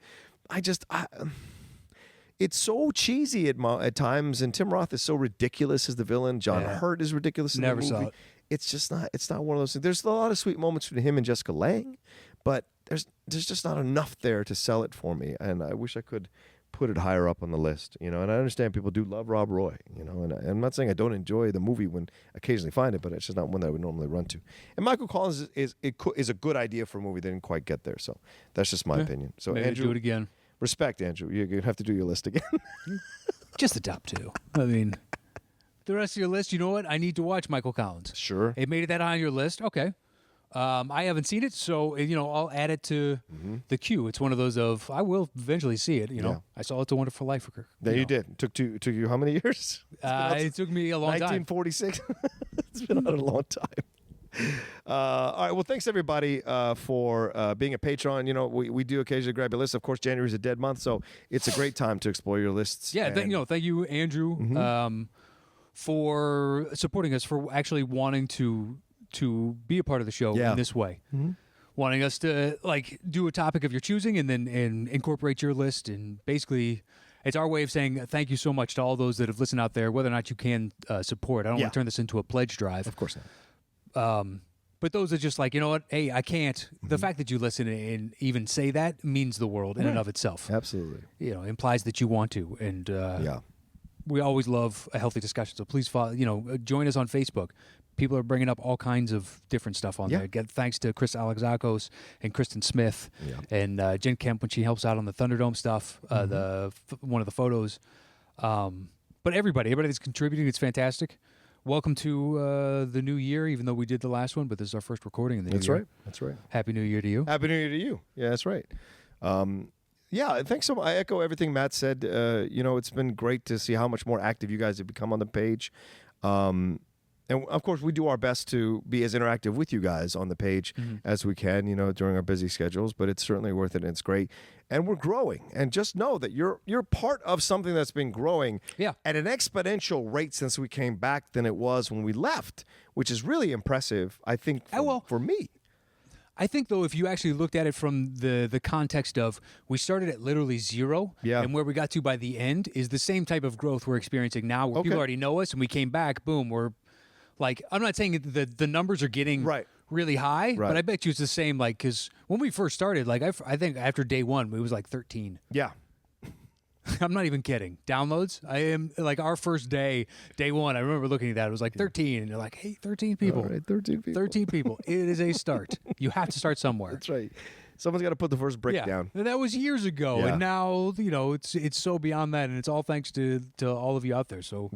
It's so cheesy at times, and Tim Roth is so ridiculous as the villain. John Hurt is ridiculous in Never the movie. saw it. It's just not. It's not one of those things. There's a lot of sweet moments between him and Jessica Lange, but there's just not enough there to sell it for me. And I wish I could put it higher up on the list. And I understand people do love Rob Roy. And I'm not saying I don't enjoy the movie when I occasionally find it, but it's just not one that I would normally run to. And Michael Collins is a good idea for a movie. They didn't quite get there, so that's just my opinion. So Maybe Andrew, do it again. respect, Andrew. You're gonna have to do your list again. Just the top 2. I mean, the rest of your list, you know what? I need to watch Michael Collins. Sure. It made it that high on your list. Okay. I haven't seen it, so I'll add it to the queue. It's one of those of I will eventually see it. Yeah. I saw It's a Wonderful Life. There you did. Took you how many years? It took me a long time. 1946. It's been out a long time. All right. Well, thanks everybody for being a patron. We do occasionally grab your list. Of course, January is a dead month, so it's a great time to explore your lists. Yeah, and- thank you, Andrew, for supporting us, for actually wanting to be a part of the show Yeah. in this way. Wanting us to do a topic of your choosing and then incorporate your list, and basically it's our way of saying thank you so much to all those that have listened out there, whether or not you can support. I don't want to turn this into a pledge drive. Of course not. But those are just like, you know what? Hey, I can't. The fact that you listen and even say that means the world in and of itself. Absolutely. Implies that you want to. And Yeah. we always love a healthy discussion. So please follow, join us on Facebook. People are bringing up all kinds of different stuff on there. Thanks to Chris Alexakos and Kristen Smith and Jen Kemp when she helps out on the Thunderdome stuff, one of the photos. But everybody that's contributing, it's fantastic. Welcome to the new year, even though we did the last one, but this is our first recording in the new year. That's right. Happy New Year to you. Happy New Year to you. Yeah, that's right. Thanks so much. I echo everything Matt said. It's been great to see how much more active you guys have become on the page. And of course, we do our best to be as interactive with you guys on the page as we can, during our busy schedules. But it's certainly worth it, and it's great. And we're growing. And just know that you're part of something that's been growing at an exponential rate since we came back than it was when we left, which is really impressive, I think, for me. I think, though, if you actually looked at it from the context of we started at literally zero, and where we got to by the end is the same type of growth we're experiencing now, where people already know us, and we came back, boom, we're like, I'm not saying the numbers are getting really high, but I bet you it's the same, like, because when we first started, like, I think after day one, it was like 13. Yeah. I'm not even kidding. Downloads? I am, like, our first day one, I remember looking at that. It was like 13. And you're like, hey, 13 people. All right, 13 people. 13 people. It is a start. You have to start somewhere. That's right. Someone's got to put the first brick down. And that was years ago. Yeah. And now, it's so beyond that. And it's all thanks to all of you out there. So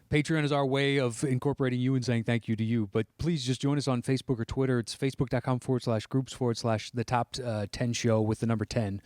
Patreon is our way of incorporating you and saying thank you to you. But please just join us on Facebook or Twitter. It's facebook.com/groups/the top 10 show with the number 10.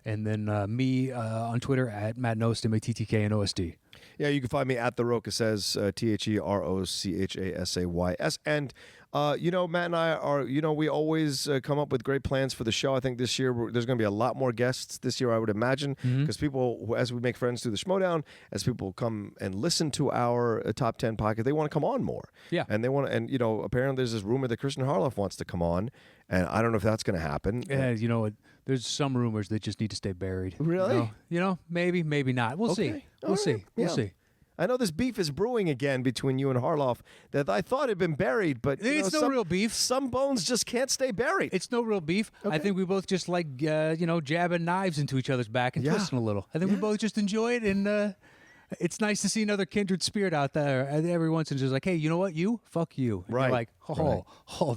And then me on Twitter at Matt Knost, MATTKNOSD. Yeah, you can find me at The Rocha Says, TheRochasays. And, Matt and I are, we always come up with great plans for the show. I think this year there's going to be a lot more guests this year, I would imagine, because people, as we make friends through the Schmodown, as people come and listen to our top 10 podcast, they want to come on more. Yeah. And they want to, and, apparently there's this rumor that Christian Harloff wants to come on, and I don't know if that's going to happen. Yeah, there's some rumors that just need to stay buried. Really? Maybe, maybe not. We'll see. We'll see. We'll see. I know this beef is brewing again between you and Harloff that I thought had been buried, but it's no real beef. Some bones just can't stay buried. It's no real beef. I think we both just like, jabbing knives into each other's back and twisting a little. I think we both just enjoy it, and it's nice to see another kindred spirit out there. And every once in a while, just like, hey, you know what? You? Fuck you. And right. You're like,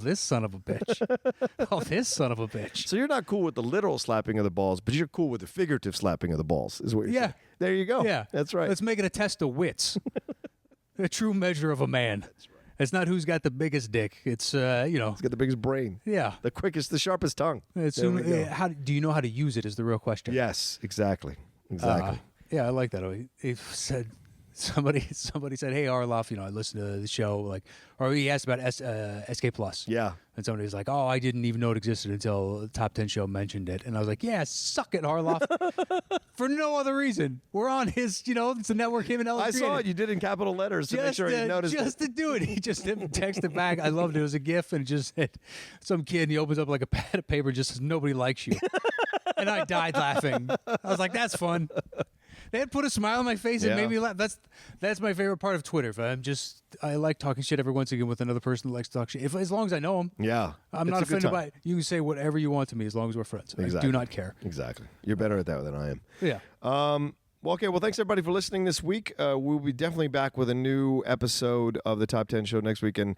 this son of a bitch. This son of a bitch. So you're not cool with the literal slapping of the balls, but you're cool with the figurative slapping of the balls, is what you're saying. There you go. Yeah. That's right. Let's make it a test of wits. A true measure of a man. That's right. It's not who's got the biggest dick. It's, Who's got the biggest brain. Yeah. The quickest, the sharpest tongue. How do you know how to use it is the real question. Yes, exactly. Yeah, I like that. He said somebody said, "Hey, Arloff, I listened to the show." Or he asked about SK Plus. Yeah, and somebody was like, "Oh, I didn't even know it existed until the Top 10 show mentioned it." And I was like, "Yeah, suck it, Arloff." For no other reason. We're on his, it's a network him and Ellis. I saw it. You did in capital letters to make sure he noticed. Just to do it, he just texted back. I loved it. It was a GIF, and it just said some kid, and he opens up like a pad of paper, and just says, "Nobody likes you." And I died laughing. I was like, "That's fun." They had put a smile on my face and made me laugh. That's my favorite part of Twitter. I like talking shit every once again with another person that likes to talk shit. As long as I know them. Yeah. I'm not offended by it. You can say whatever you want to me as long as we're friends. Exactly. I do not care. Exactly. You're better at that than I am. Yeah. Okay, well, thanks everybody for listening this week. We'll be definitely back with a new episode of the Top 10 Show next week. And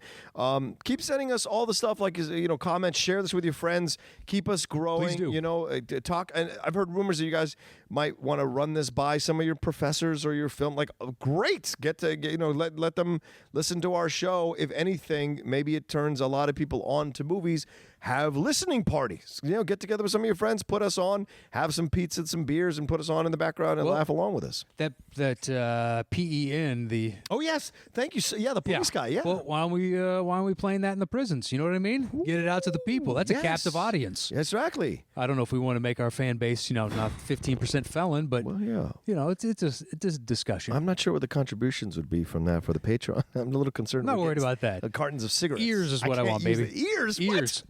keep sending us all the stuff, comments, share this with your friends. Keep us growing. Please do. Talk. And I've heard rumors that you guys might want to run this by some of your professors or your film. Great. Let them listen to our show. If anything, maybe it turns a lot of people on to movies. Have listening parties. Get together with some of your friends, put us on, have some pizza, some beers, and put us on in the background and laugh along with us. That PEN, the yes, thank you. Yeah, the police guy. Yeah. Well, why aren't we playing that in the prisons? You know what I mean? Get it out to the people. That's a captive audience. Exactly. I don't know if we want to make our fan base, not 15% felon, but it's a discussion. I'm not sure what the contributions would be from that for the Patreon. I'm a little concerned. I'm not worried about that. Cartons of cigarettes. Ears is what I want, baby. Ears. What?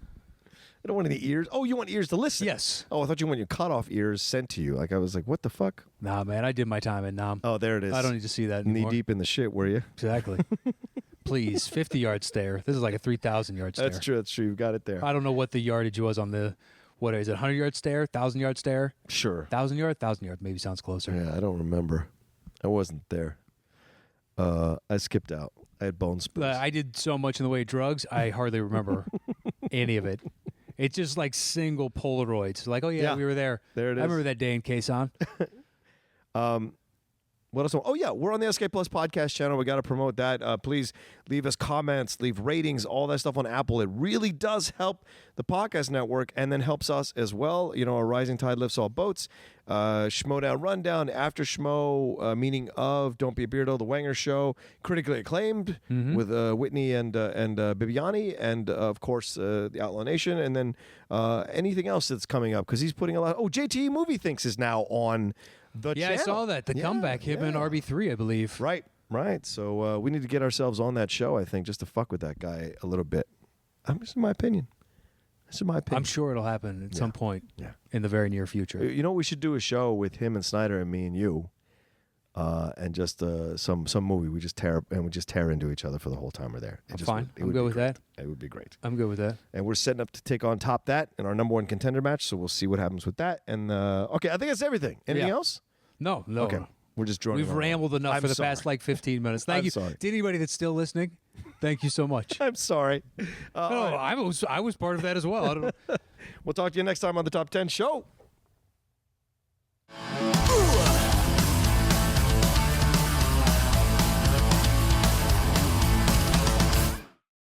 I don't want any ears. Oh, you want ears to listen? Yes. Oh, I thought you want your cutoff ears sent to you. I was like, what the fuck? Nah, man, I did my time in Nam. Oh, there it is. I don't need to see that anymore. Knee deep in the shit, were you? Exactly. Please, 50-yard stare. This is like a 3,000-yard stare. That's true. You've got it there. I don't know what the yardage was on the, what is it, 100-yard stare, 1,000-yard stare? Sure. 1,000-yard? 1,000-yard maybe sounds closer. Yeah, I don't remember. I wasn't there. I skipped out. I had bone spurs. I did so much in the way of drugs, I hardly remember any of it. It's just like single Polaroids. We were there. There it is. I remember that day in Quezon. What else? Oh, yeah, we're on the SK Plus podcast channel. We got to promote that. Please leave us comments, leave ratings, all that stuff on Apple. It really does help the podcast network and then helps us as well. You know, a rising tide lifts all boats. Schmodown Rundown, After Schmo, Meaning of, Don't Be a Beardo, The Wanger Show, critically acclaimed with Whitney and Bibiani, and of course the Outlaw Nation, and then anything else that's coming up because he's putting a lot. Oh, JTE Movie Thinks is now on the channel. I saw that. The comeback, him and RB3, I believe. Right. So we need to get ourselves on that show, I think, just to fuck with that guy a little bit. This is my opinion. I'm sure it'll happen at some point in the very near future. You know, we should do a show with him and Snyder and me and you, and just some movie. We just tear into each other for the whole time we're there. Fine. I'm good with that. It would be great. I'm good with that. And we're setting up to take on Top That in our number 1 contender match, so we'll see what happens with that. And okay, I think that's everything. Anything else? No. Okay. We're just droning. We've rambled enough for the past 15 minutes. Thank you. Sorry. To anybody that's still listening, thank you so much. I'm sorry. No, I was part of that as well. I don't We'll talk to you next time on the Top 10 show.